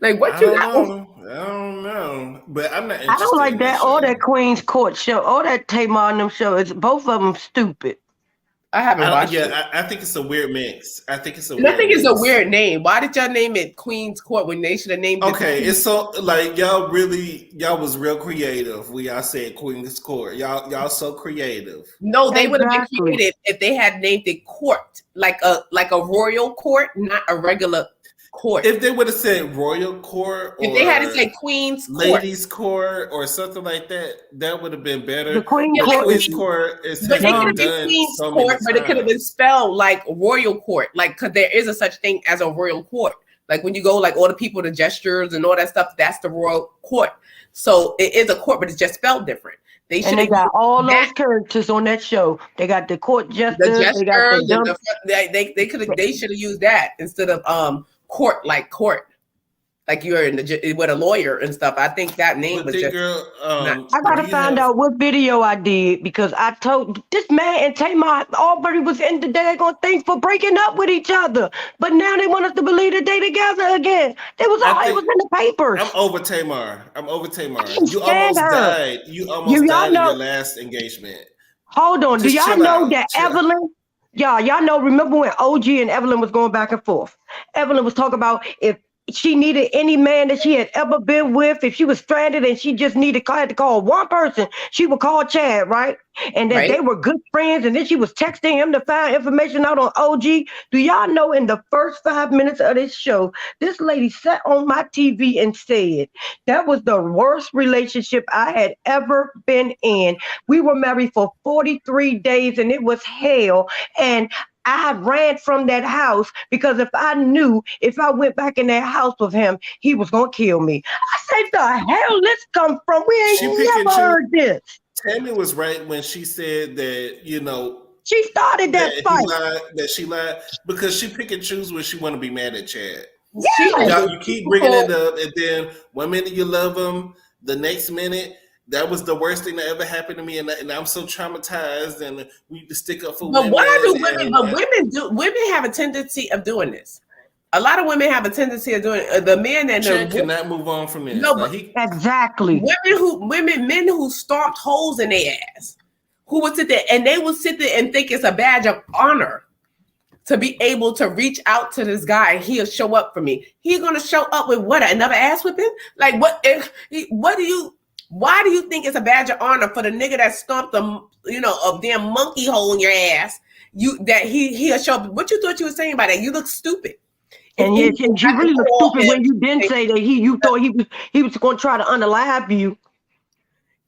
like, "What you got?" I don't know, but I'm not interested. I don't like that or that Queen's Court show or that Tamar and them show. It's both of them stupid. I haven't watched it. I think it's a weird mix. I think it's a a weird name. Why did y'all name it Queen's Court when they should have named it? Okay, it's so like y'all was real creative when y'all said Queen's Court. Y'all so creative. No, they would have been creative if they had named it court, like a royal court, not a regular court. If they would have said royal court, if they had to say Queen's Court, ladies court, or something like that, that would have been better. The Queen's Court is but it could have been Queen's Court, but it could have been spelled like royal court, like because there is a such thing as a royal court. Like when you go, like all the people, the gestures and all that stuff, that's the royal court. So it is a court, but it's just spelled different. They got all those characters on that show. They got the court jester. They should have used that instead of court, like you're with a lawyer and stuff. I think that name was just. I gotta find out what video I did, because I told this man and Tamar already was in the daggone thing for breaking up with each other, but now they want us to believe that they together again. It was in the papers. I'm over Tamar. You almost died. You almost died in your last engagement. Hold on. Do Just y'all chill know out. that Evelyn? Y'all know, remember when OG and Evelyn was going back and forth? Evelyn was talking about if she needed any man that she had ever been with, if she was stranded and she just had to call one person, she would call Chad, right? And that Right. they were good friends, and then she was texting him to find information out on OG. Do y'all know in the first 5 minutes of this show, this lady sat on my TV and said, that was the worst relationship I had ever been in. We were married for 43 days and it was hell. And I ran from that house because if I knew if I went back in that house with him, he was gonna kill me. I said, the hell this come from? We She ain't pick and never choose. heard this. Tammy was right when she said that, she started that fight. that she lied because she pick and choose when she want to be mad at Chad. Yeah. You keep bringing it up, and then 1 minute you love him, the next minute that was the worst thing that ever happened to me, and I'm so traumatized, and we need to stick up for women. But why do women? But women have a tendency of doing this. A lot of women have a tendency of doing the men and Chad cannot move on from this. No, exactly. Men who stomped holes in their ass, who would sit there and they will sit there and think it's a badge of honor to be able to reach out to this guy. He'll show up for me. He's gonna show up with what? Another ass whipping? Like what? Why do you think it's a badge of honor for the nigga that stomped a damn monkey hole in your ass? He'll show up. What you thought you were saying by that? You look stupid. And you really look stupid when you didn't say that you thought he was going to try to unalive you.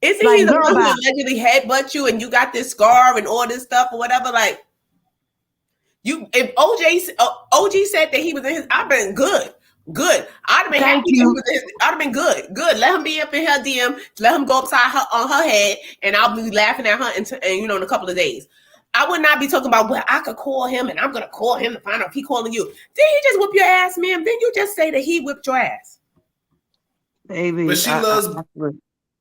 Isn't he the one who allegedly headbutt you and you got this scar and all this stuff or whatever? Like if OG said that he was in his, I've been good. I'd have been happy. I'd have been good. Let him be up in her DM. Let him go upside her on her head, and I'll be laughing at her in a couple of days. I would not be talking about, well, I could call him and I'm going to call him to find out if he's calling you. Did he just whip your ass, ma'am? Didn't you just say that he whipped your ass? Baby. But she loves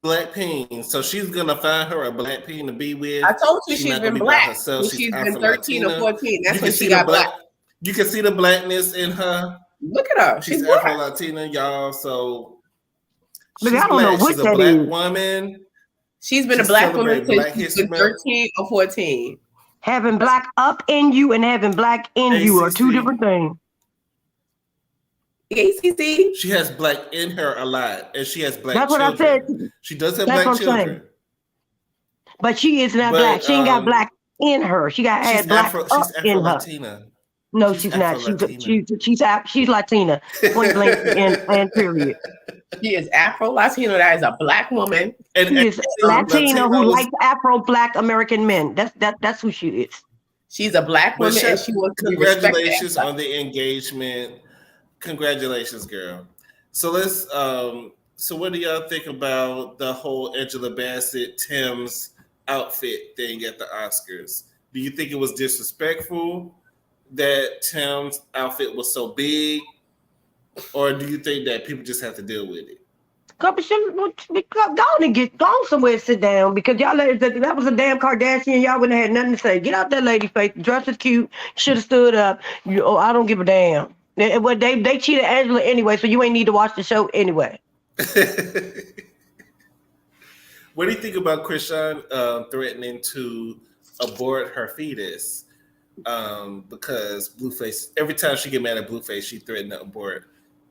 black peen, so she's going to find her a black peen to be with. I told you she's been black. She's been 13 or 14. That's when she got black. You can see the blackness in her. Look at her. She's Afro-Latina, y'all, so she's I don't know what she's a black woman. She's been a black woman since she's been 13 or 14. Having black up in you and having black in you are two different things. ACC. She has black in her a lot, and she has black That's children. What I said. She does have black children. Saying. But she is not black. She ain't got black in her. She got had black up in her. No, she's not. She's Latina. Point blank and period. She is Afro-Latina. That is a black woman. She is Latina who likes Afro-Black American men. That's who she is. She's a black woman, and she wants to be respected. Congratulations on the engagement. Congratulations, girl. So let's. So what do y'all think about the whole Angela Bassett Tim's outfit thing at the Oscars? Do you think it was disrespectful that Tim's outfit was so big, or do you think that people just have to deal with it? Go somewhere and sit down, because y'all that was a damn Kardashian. Y'all wouldn't have had nothing to say. Get out that lady face. Dress is cute. Should have stood up. I don't give a damn. They cheated Angela anyway, so you ain't need to watch the show anyway. What do you think about Krishan threatening to abort her fetus? Because Blueface, every time she get mad at Blueface, she threatened to abort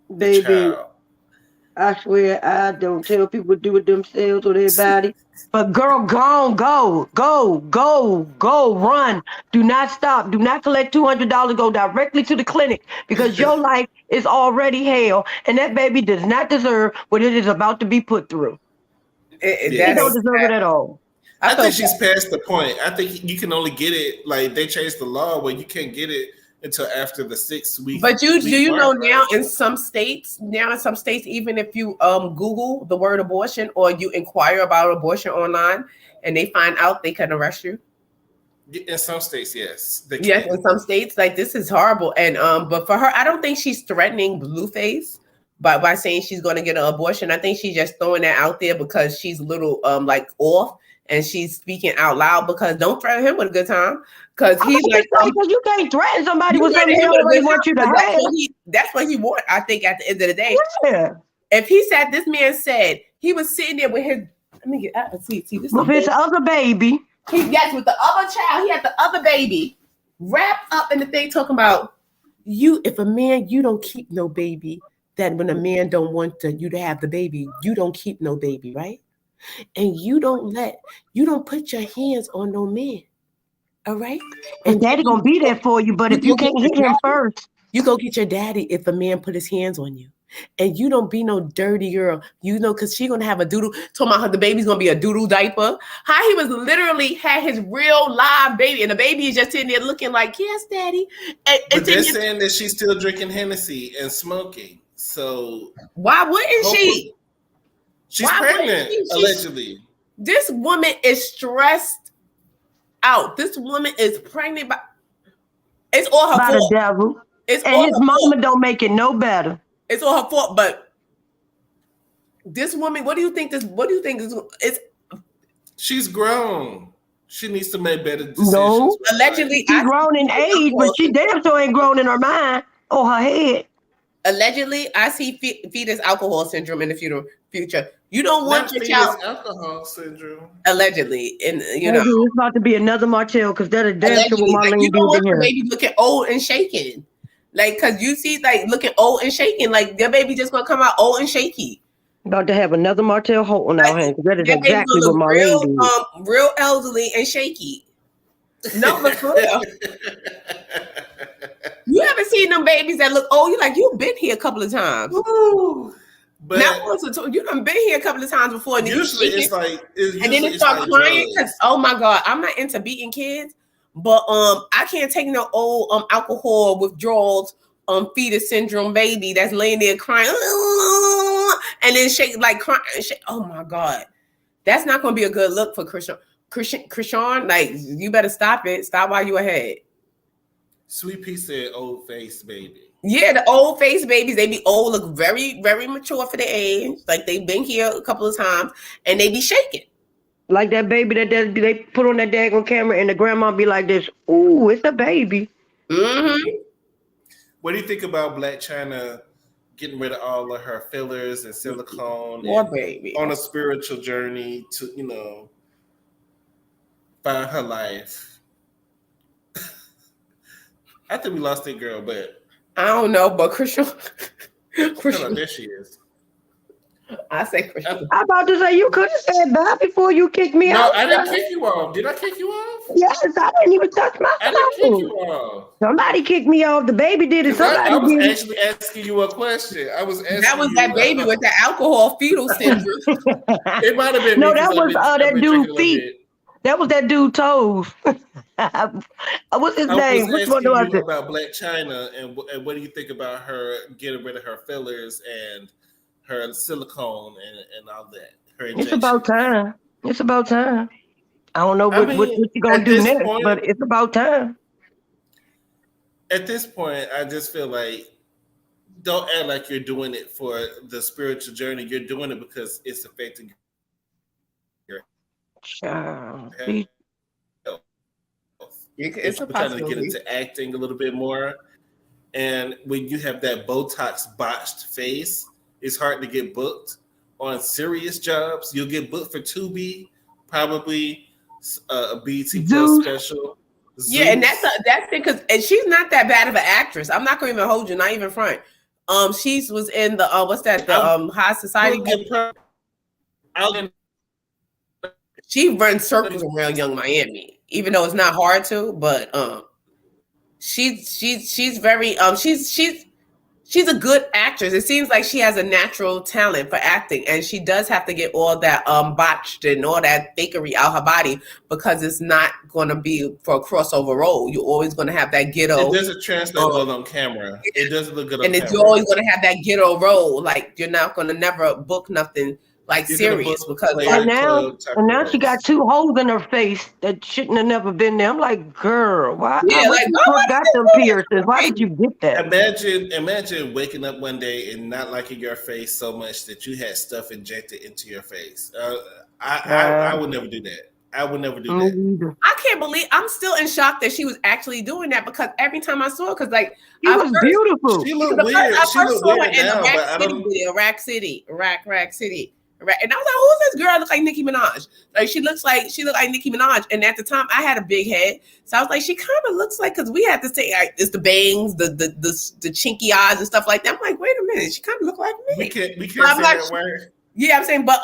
the child. I swear I don't tell people to do it themselves or their body. But girl, go, run. Do not stop. Do not collect $200. Go directly to the clinic, because your life is already hell, and that baby does not deserve what it is about to be put through. It don't deserve it at all. I think she's past the point. I think you can only get it, like they changed the law where you can't get it until after the 6 weeks. But do you know now in some states, even if you Google the word abortion or you inquire about abortion online and they find out, they can arrest you? In some states, yes. Yes, in some states, like this is horrible. And but for her, I don't think she's threatening Blueface by saying she's going to get an abortion. I think she's just throwing that out there because she's a little like off. And she's speaking out loud, because don't threaten him with a good time. Because he's like, you can't threaten somebody with something they already want you to have. That's what he want, I think, at the end of the day. Yeah. If he said, this man said he was sitting there with his, let me get see this with his other baby. Yes, with the other child, he had the other baby wrapped up in the thing talking about if a man, you don't keep no baby, that when a man don't want you to have the baby, you don't keep no baby, right? And you don't put your hands on no man. All right? And daddy gonna be there for you, but if you can't hit him first, you go get your daddy if a man put his hands on you. And you don't be no dirty girl, because she's gonna have a doodle. Talking about how the baby's gonna be a doodle diaper. How he was literally had his real live baby, and the baby is just in there looking like, yes, daddy. But they're saying that she's still drinking Hennessy and smoking. So why wouldn't she? She's pregnant, allegedly. This woman is stressed out. This woman is pregnant by. It's all her fault. The devil. And his mama don't make it no better. It's all her fault, but this woman, what do you think is she's grown. She needs to make better decisions. No. Allegedly, she's grown in age, but she damn sure ain't grown in her mind or her head. Allegedly, I see fetus alcohol syndrome in the future. You don't want your child alcohol syndrome. Allegedly, and it's about to be another Martell because that is damn sure what Marlene you don't want your here. baby looking old and shaking. Like, cause you see, like looking old and shaking, like their baby just gonna come out old and shaky. About to have another Martell Holton out here. That is exactly what Marlene did. Real elderly and shaky. No, but for real. You haven't seen them babies that look old. You're like, you've been here a couple of times. Ooh, but you done been here a couple of times before. And usually it's like, and then they start crying because, oh my God, I'm not into beating kids. But I can't take no old alcohol withdrawals fetus syndrome baby that's laying there crying and then shake like crying. Oh my God, that's not going to be a good look for Krishan. Like, you better stop it. Stop while you ahead. Sweet Pea said, "Old face baby." Yeah, the old face babies, they be old, look very, very mature for their age. Like they've been here a couple of times, and they be shaking. Like that baby that they put on that daggone camera and the grandma be like this, ooh, it's a baby. Mm-hmm. What do you think about Blac Chyna getting rid of all of her fillers and silicone baby on a spiritual journey to, find her life? I think we lost that girl, but I don't know, but Krishan. There she is. I say Krishan. I'm about to say you could have said that before you kicked me out. No, I didn't kick you off. Did I kick you off? Yes, I didn't even touch my phone. I didn't kick you off. Somebody kicked me off. The baby did it. I was actually asking you a question. I was asking that was that baby with the alcohol fetal syndrome. It might have been. No, that was that dude feet. That was that dude toes. What's his name? Which one was it? About Blac Chyna and what do you think about her getting rid of her fillers and her silicone and all that? It's about time. It's about time. I don't know what you're gonna do next, but it's about time. At this point, I just feel like don't act like you're doing it for the spiritual journey. You're doing it because it's affecting your health. It's trying to get into acting a little bit more. And when you have that Botox botched face, it's hard to get booked on serious jobs. You'll get booked for Tubi, probably a BT Plus special. Zeus. Yeah, and that's because she's not that bad of an actress. I'm not going to even hold you, not even front. She was in the what's that? The High Society. She runs circles around Young Miami, even though it's not hard to. But she's very she's a good actress. It seems like she has a natural talent for acting, and she does have to get all that botched and all that fakery out her body because it's not going to be for a crossover role. You're always going to have that ghetto. It doesn't translate well on camera. It doesn't look good on camera. And you're always going to have that ghetto role. Like, you're not going to never book nothing like serious because now she got two holes in her face that shouldn't have never been there. I'm like, girl, why? Yeah, why got them piercings? Why did you get that? Imagine waking up one day and not liking your face so much that you had stuff injected into your face. I would never do that. I would never do that. I can't believe I'm still in shock that she was actually doing that because every time I saw her, because like she was beautiful. She looked weird. She looked weird now, but I don't. Rack City. Right. And I was like, who's this girl? Look like Nicki Minaj. Like she looked like Nicki Minaj. And at the time I had a big head. So I was like, she kind of looks like, because we had to say like, it's the bangs, the chinky eyes and stuff like that. I'm like, wait a minute, she kind of look like me. We can't say that word. Yeah, I'm saying, but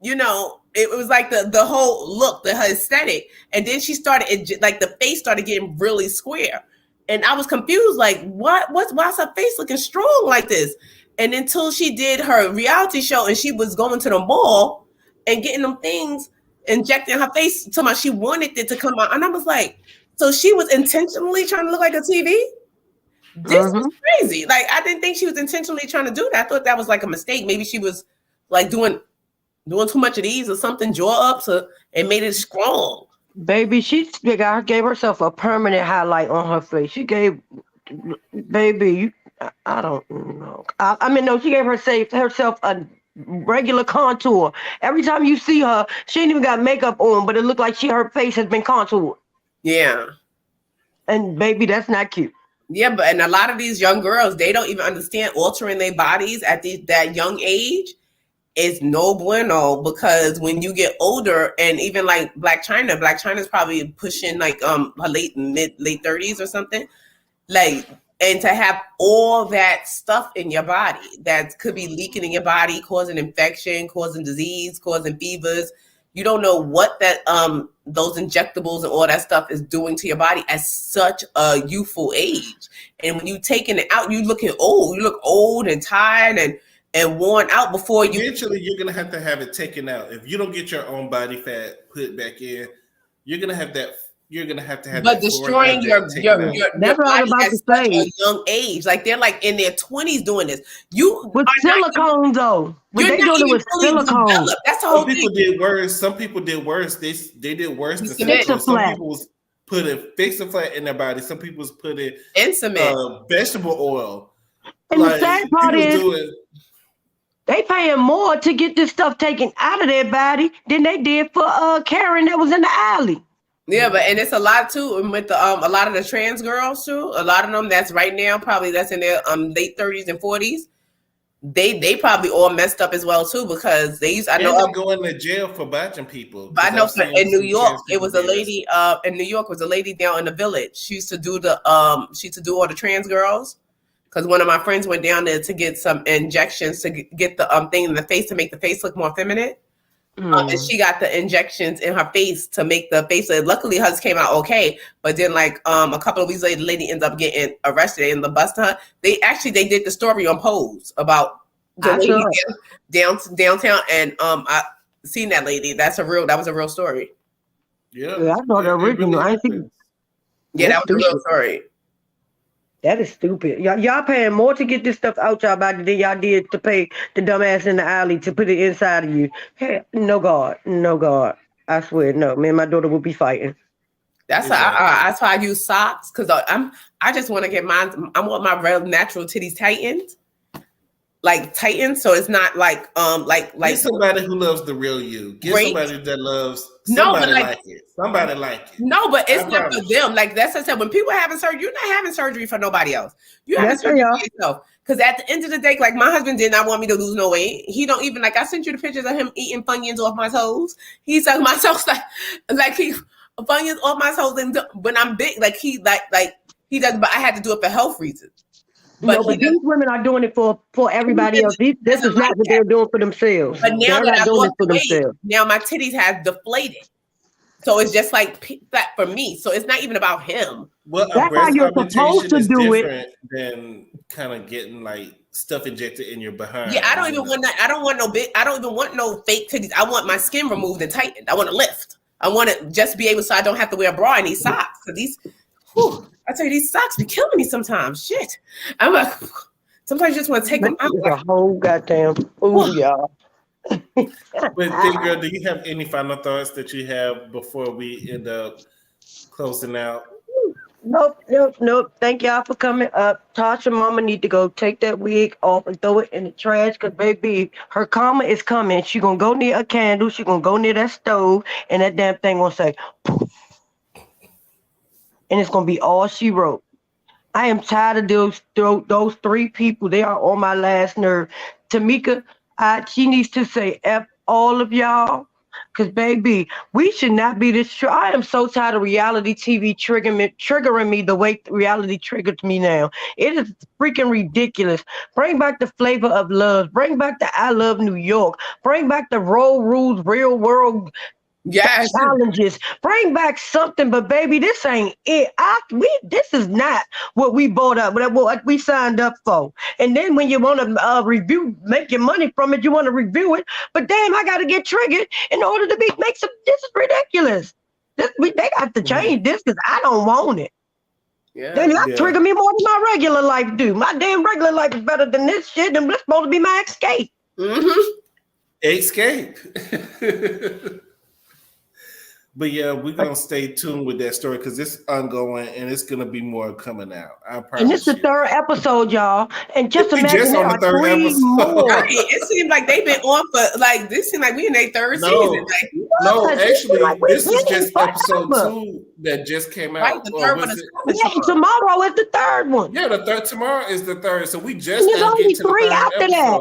you know, it was like the whole look, her aesthetic. And then she started, like the face started getting really square. And I was confused, like, why's her face looking strong like this? And until she did her reality show and she was going to the mall and getting them things, injecting her face to my, she wanted it to come out. And I was like, so she was intentionally trying to look like a TV? This is crazy. Like, I didn't think she was intentionally trying to do that. I thought that was like a mistake. Maybe she was like doing too much of these or something, jaw up and made it strong. Baby, she gave herself a permanent highlight on her face. She gave, baby, I don't know. I mean, no, she gave herself a regular contour. Every time you see her, she ain't even got makeup on, but it looked like her face has been contoured. Yeah. And baby, that's not cute. Yeah, and a lot of these young girls, they don't even understand altering their bodies at that young age is no bueno, because when you get older, and even like Black China's probably pushing like her late 30s or something, like, and to have all that stuff in your body that could be leaking in your body, causing infection, causing disease, causing fevers. You don't know what that those injectables and all that stuff is doing to your body at such a youthful age. And when you taking it out, you looking old. You look old and tired and worn out before you. Eventually, you're gonna have it taken out. If you don't get your own body fat put back in, you're gonna have that. You're gonna have to have. But destroying your body at such a young age, like they're like in their 20s doing this. You with silicone though. You're they doing it with silicone. That's the whole thing. Some people did worse. They did worse than Some people was putting Fix-A-Flat in their body. Some people was putting in cement, vegetable oil. And the sad part is, they paying more to get this stuff taken out of their body than they did for Karen that was in the alley. Yeah, and it's a lot too with the a lot of the trans girls too. A lot of them that's right now probably that's in their late 30s and 40s. They probably all messed up as well too, because I know going to jail for batching people. But I know in New York, it was a lady in New York was a lady down in the Village. She used to do all the trans girls, because one of my friends went down there to get some injections to get the thing in the face to make the face look more feminine. And she got the injections in her face to make the face. Luckily, hers came out okay. But then, like a couple of weeks later, the lady ends up getting arrested in the bus to her. They did the story on Pose about the lady downtown, and I seen that lady. That was a real story. Yeah, I know the original. I think. Yeah, that was a real story. That is stupid. Y'all paying more to get this stuff out y'all body than y'all did to pay the dumbass in the alley to put it inside of you. Hey, no God. I swear, no. Me and my daughter will be fighting. That's why I use socks, because I just want to get mine. I want my real natural titties tightened. Like tightened, so it's not like get somebody who loves the real you. Get somebody that loves somebody like it. Somebody like it. No, but it's not for them. Like that's what I said. When people are having surgery, you're not having surgery for nobody else. You're having surgery for yourself. Because at the end of the day, like my husband did not want me to lose no weight. He don't even like. I sent you the pictures of him eating Funyuns off my toes. He's like my toes like he Funyuns off my toes, and when I'm big, like he does. But I had to do it for health reasons. But these women are doing it for everybody else. This is not what they're doing for themselves. But now that I lost weight, now my titties have deflated. So it's just like that for me. So it's not even about him. Well, that's how you're supposed to do it. Than kind of getting like stuff injected in your behind. Yeah, I don't even want that. I don't even want no fake titties. I want my skin removed and tightened. I want to lift. I want to just be able so I don't have to wear a bra and these socks. Because these, I tell you, these socks be killing me sometimes. Shit. I'm like, sometimes you just want to take them out. A whole goddamn fool, y'all. But girl, do you have any final thoughts that you have before we end up closing out? Nope. Thank y'all for coming up. Tasha mama need to go take that wig off and throw it in the trash, because baby, her karma is coming. She gonna go near a candle. She gonna go near that stove, and that damn thing gonna say poof. And it's gonna be all she wrote. I am tired of those three people. They are on my last nerve. Tamika, She needs to say F all of y'all. Cause baby, we should not be this. I am so tired of reality TV triggering me the way reality triggers me now. It is freaking ridiculous. Bring back the flavor of love. Bring back the I Love New York. Bring back the road rules, real world challenges. Bring back something, but baby, this ain't it. This is not what we bought up, what we signed up for. And then when you want to review, make your money from it, you want to review it. But damn, I got to get triggered in order to make some. This is ridiculous. They got to change this because I don't want it. Yeah, that trigger me more than my regular life do. My damn regular life is better than this shit, and it's supposed to be my escape. Escape. But yeah, we're gonna stay tuned with that story because it's ongoing and it's gonna be more coming out. I promise. And this is the third episode, y'all. And just we imagine just on the third episode. Right. It seems like they've been on for like this. Seems like we in their third season. Like, no, actually, this is just episode 2 that just came out. Right, the third one is tomorrow is the third one. Yeah, tomorrow is the third. So we just there's only 3 after that.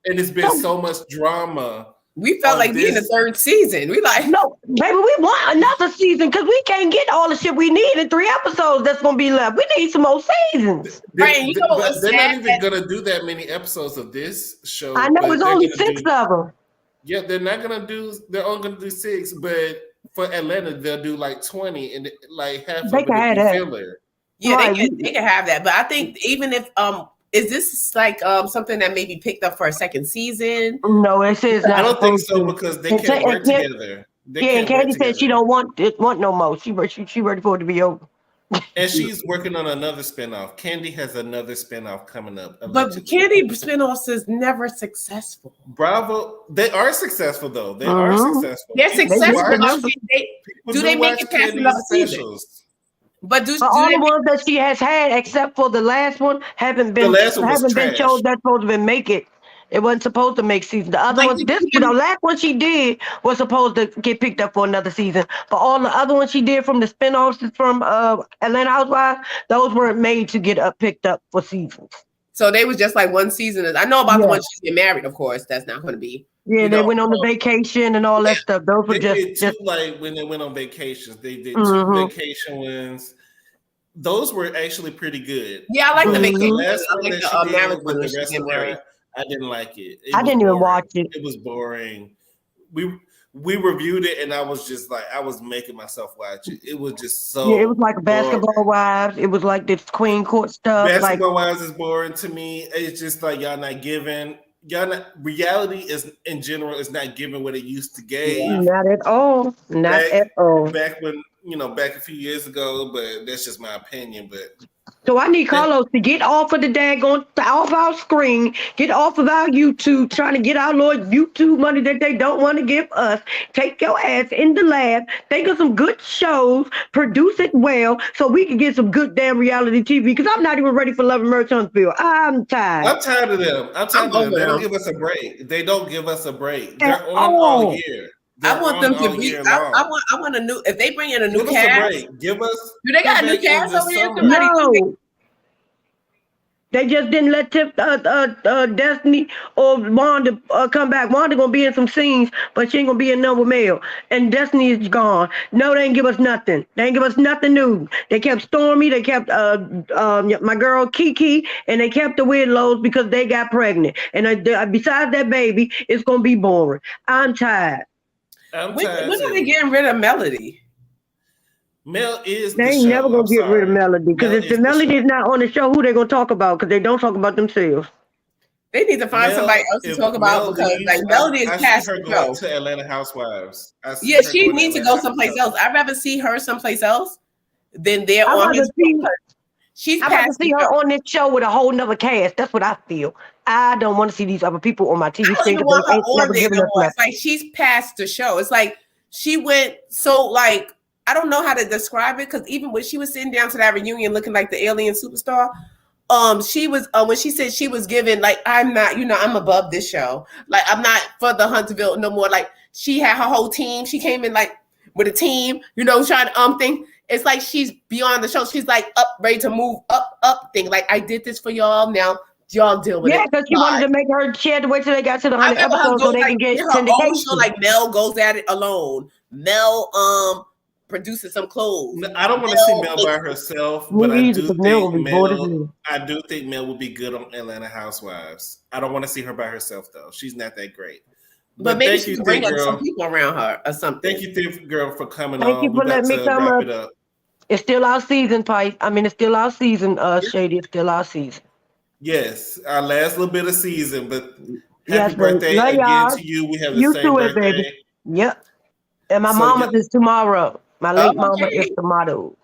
And it's been so much drama. We felt like we in the third season. We like no, baby, we want another season because we can't get all the shit we need in 3 episodes that's gonna be left. We need some more seasons. Right, you know but they're not even gonna do that many episodes of this show. I know it's only 6 of them. Yeah, they're not gonna do. They're only gonna do 6, but for Atlanta they'll do like 20, and like half of it will be filler. Yeah, right. they can have that, but I think even if is this like something that may be picked up for a second season? No, it says I don't think so because they can't work together. And Candy said she don't want no more. She ready for it to be over. And she's working on another spinoff. Candy has another spinoff coming up. But Candy spinoffs is never successful. Bravo, they are successful though. They are successful. They're successful. Do they make it past another season? But all the ones that she has had, except for the last one, haven't been shows that's supposed to make it. It wasn't supposed to make season. The other ones, the last one she did was supposed to get picked up for another season. But all the other ones she did from the spinoffs from Atlanta Housewives, those weren't made to get picked up for seasons. So they was just like one season. I know about the one she's getting married, of course. That's not going to be. Yeah, they went on the vacation and all that stuff. Those were just like when they went on vacations. They did 2 vacation ones. Those were actually pretty good. Yeah, I like the vacation. The last one that she did with the restaurant, I didn't like it. I didn't even watch it. It was boring. We reviewed it, and I was just like, I was making myself watch it. It was just so. Yeah, it was like Basketball Wives. It was like this Queen Court stuff. Basketball Wives is boring to me. It's just like y'all not giving. Reality is in general is not giving what it used to give. Not at all. At all. Back when back a few years ago, but that's just my opinion. But so I need Carlos to get off of the off our screen, get off of our YouTube, trying to get our Lord YouTube money that they don't want to give us. Take your ass in the lab, think of some good shows, produce it well, so we can get some good damn reality TV. Because I'm not even ready for Love and Merch Huntsville. I'm tired. I'm tired of them. They don't give us a break. They're on all year. I want them to be. I want a new. If they bring in a new cast, give us. Do they got a new cast over here? No. They just didn't let Destiny or Wanda come back. Wanda gonna be in some scenes, but she ain't gonna be in none with Mel. And Destiny is gone. No, they ain't give us nothing. They ain't give us nothing new. They kept Stormy. They kept my girl Kiki, and they kept the Widlows because they got pregnant. And besides that baby, it's gonna be boring. I'm tired. When are they getting rid of Melody? Mel is. They ain't never gonna get rid of Melody because if the Melody is not on the show, who they gonna talk about? Because they don't talk about themselves. They need to find somebody else to talk about because like Melody is past the show. To Atlanta Housewives. Yeah, she needs to go someplace else. I'd rather see her someplace else than they're on his. I'd rather see her on this show with a whole nother cast. That's what I feel. I don't want to see these other people on my TV screen. It's like she's past the show. It's like she went so like I don't know how to describe it because even when she was sitting down to that reunion looking like the alien superstar, she was when she said she was given like I'm not, I'm above this show. Like I'm not for the Huntsville no more. Like she had her whole team. She came in like with a team, trying to thing. It's like she's beyond the show. She's like up, ready to move up thing. Like I did this for y'all. Now Y'all deal with Yeah, it. because she wanted to make her. She had to wait till they got to the 100 episodes so they can get her own show. syndication. Like Mel goes at it alone. Mel produces some clothes. I don't want to see Mel by herself, but I do think Mel would be good on Atlanta Housewives. I don't want to see her by herself though. She's not that great. But maybe she can bring up some people around her or something. Thank you, Thick Girl, for coming on. Thank you for letting me come up. It's still our season, Pipe. I mean, it's still our season, Shady. It's still our season. Yes, our last little bit of season, but happy birthday again to you. We have the same birthday. Baby. Yep. And my mama is tomorrow. My late mama is tomorrow.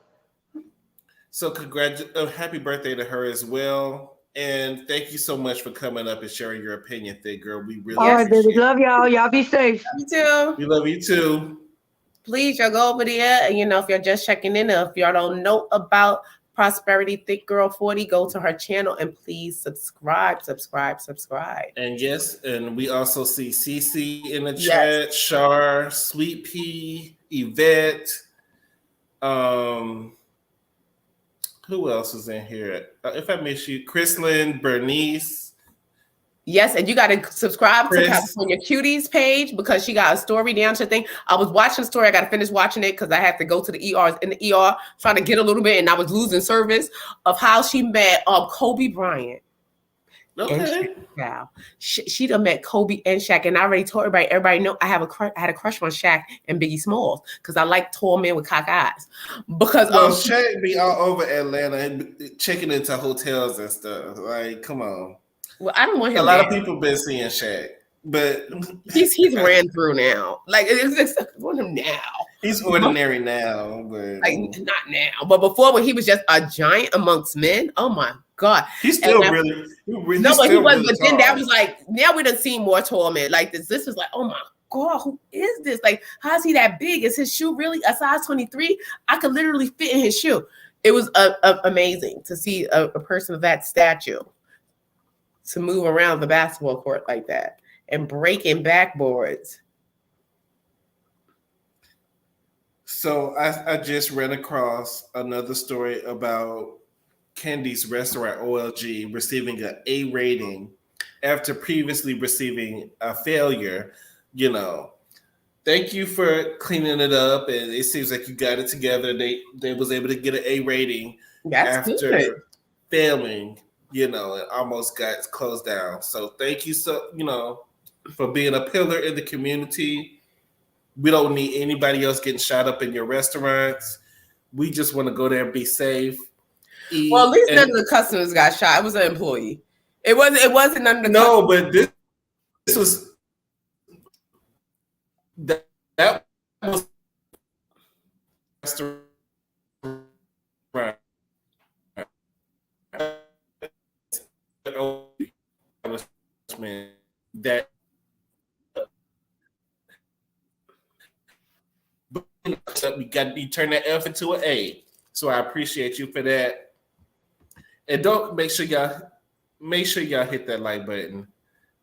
So happy birthday to her as well. And thank you so much for coming up and sharing your opinion, Thick Girl. We really appreciate it. Love y'all. Y'all be safe. You too. We love you too. Please, y'all go over there. And, if you're just checking in, or if y'all don't know about Prosperity Thick Girl 40, go to her channel and please subscribe. And yes, and we also see Cece in the chat, Shar, Sweet Pea, Yvette. Who else is in here? If I miss you, Chrislyn, Bernice. Yes, and you got to subscribe to California Cuties page because she got a story down to thing. I was watching the story. I got to finish watching it because I had to go to the ER. I was in the ER trying to get a little bit, and I was losing service of how she met Kobe Bryant. Okay. Wow. She done met Kobe and Shaq, and I already told everybody. Everybody know I had a crush on Shaq and Biggie Smalls because I like tall men with cock eyes. Because Shaq be all over Atlanta and checking into hotels and stuff. Like, come on. Well, I don't want him. A lot of people been seeing Shaq, but he's ran through now. Like it's want him now. He's ordinary now, but not now. But before, when he was just a giant amongst men, oh my God, he's still really no, but he was. Really but then that was like now we done seen more tall men like this. This was like, oh my God, who is this? Like, how is he that big? Is his shoe really a size 23? I could literally fit in his shoe. It was amazing to see a person of that stature to move around the basketball court like that and breaking backboards. So I just ran across another story about Candy's restaurant, OLG, receiving an A rating after previously receiving a failure. Thank you for cleaning it up, and it seems like you got it together. They was able to get an A rating after failing. It almost got closed down. So thank you for being a pillar in the community. We don't need anybody else getting shot up in your restaurants. We just want to go there and be safe. Well, at least none of the customers got shot. It was an employee. It wasn't none of the No, but this was that was restaurant. That you turn that F into an A. So I appreciate you for that. And don't make sure y'all hit that like button.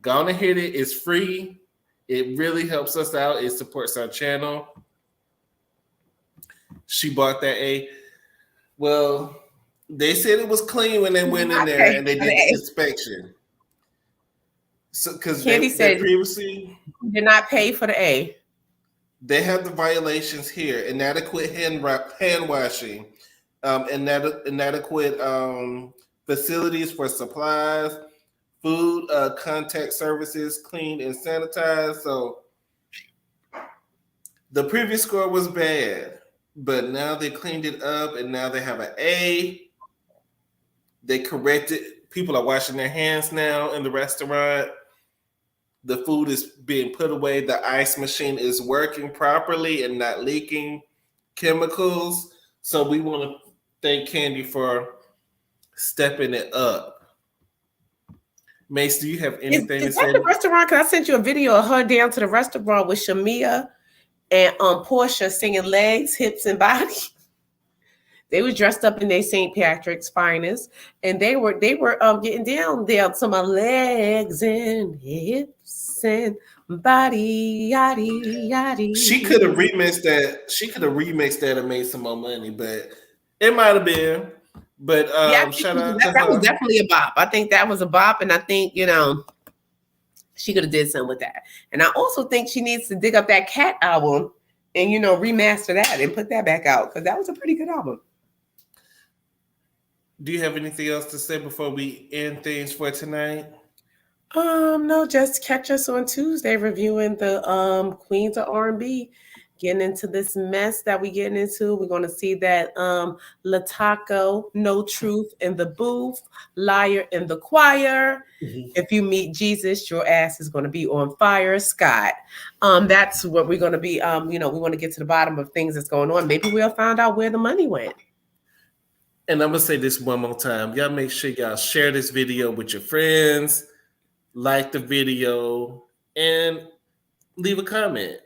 Go on and hit it. It's free. It really helps us out. It supports our channel. She bought that A. Well, they said it was clean when they went in there and they did the inspection. So, because Candy said previously did not pay for the A. They have the violations here: inadequate hand washing, inadequate facilities for supplies, food contact services, clean and sanitized. So the previous score was bad, but now they cleaned it up, and now they have an A. They corrected. People are washing their hands now in the restaurant. The food is being put away. The ice machine is working properly and not leaking chemicals. So we want to thank Candy for stepping it up. Mace, do you have anything to say? Is that the restaurant? Because I sent you a video of her down to the restaurant with Shamia and Portia singing Legs, Hips, and Body. They were dressed up in their St. Patrick's finest, and they were getting down there to my legs and hips and body, yaddy, yaddy. She could have remixed that. She could have remixed that and made some more money, but it might have been. But shout out to that was her. definitely a bop. I think that was a bop, and I think she could have did something with that. And I also think she needs to dig up that Cat album and remaster that and put that back out because that was a pretty good album. Do you have anything else to say before we end things for tonight? No, just catch us on Tuesday reviewing the Queens of R&B, getting into this mess that we getting into. We're going to see that Lataco, No Truth in the Booth, Liar in the Choir. Mm-hmm. If you meet Jesus, your ass is going to be on fire, Scott. That's what we're going to be. We want to get to the bottom of things that's going on. Maybe we'll find out where the money went. And I'm going to say this one more time. Y'all make sure y'all share this video with your friends, like the video, and leave a comment.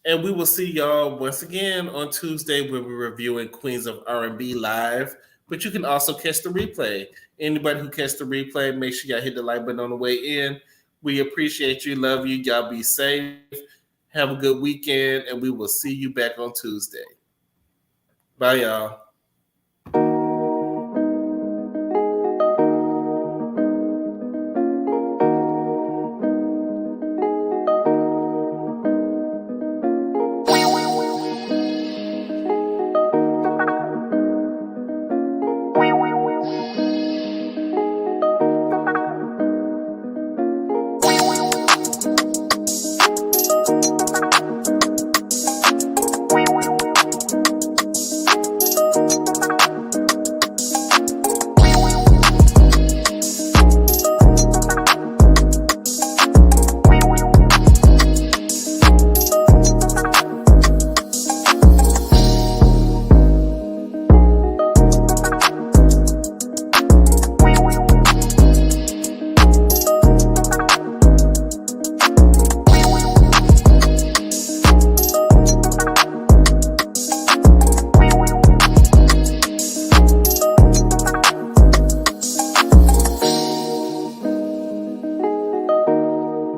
And we will see y'all once again on Tuesday when we're reviewing Queens of R&B live. But you can also catch the replay. Anybody who catch the replay, make sure y'all hit the like button on the way in. We appreciate you, love you. Y'all be safe. Have a good weekend, and we will see you back on Tuesday. Bye, y'all.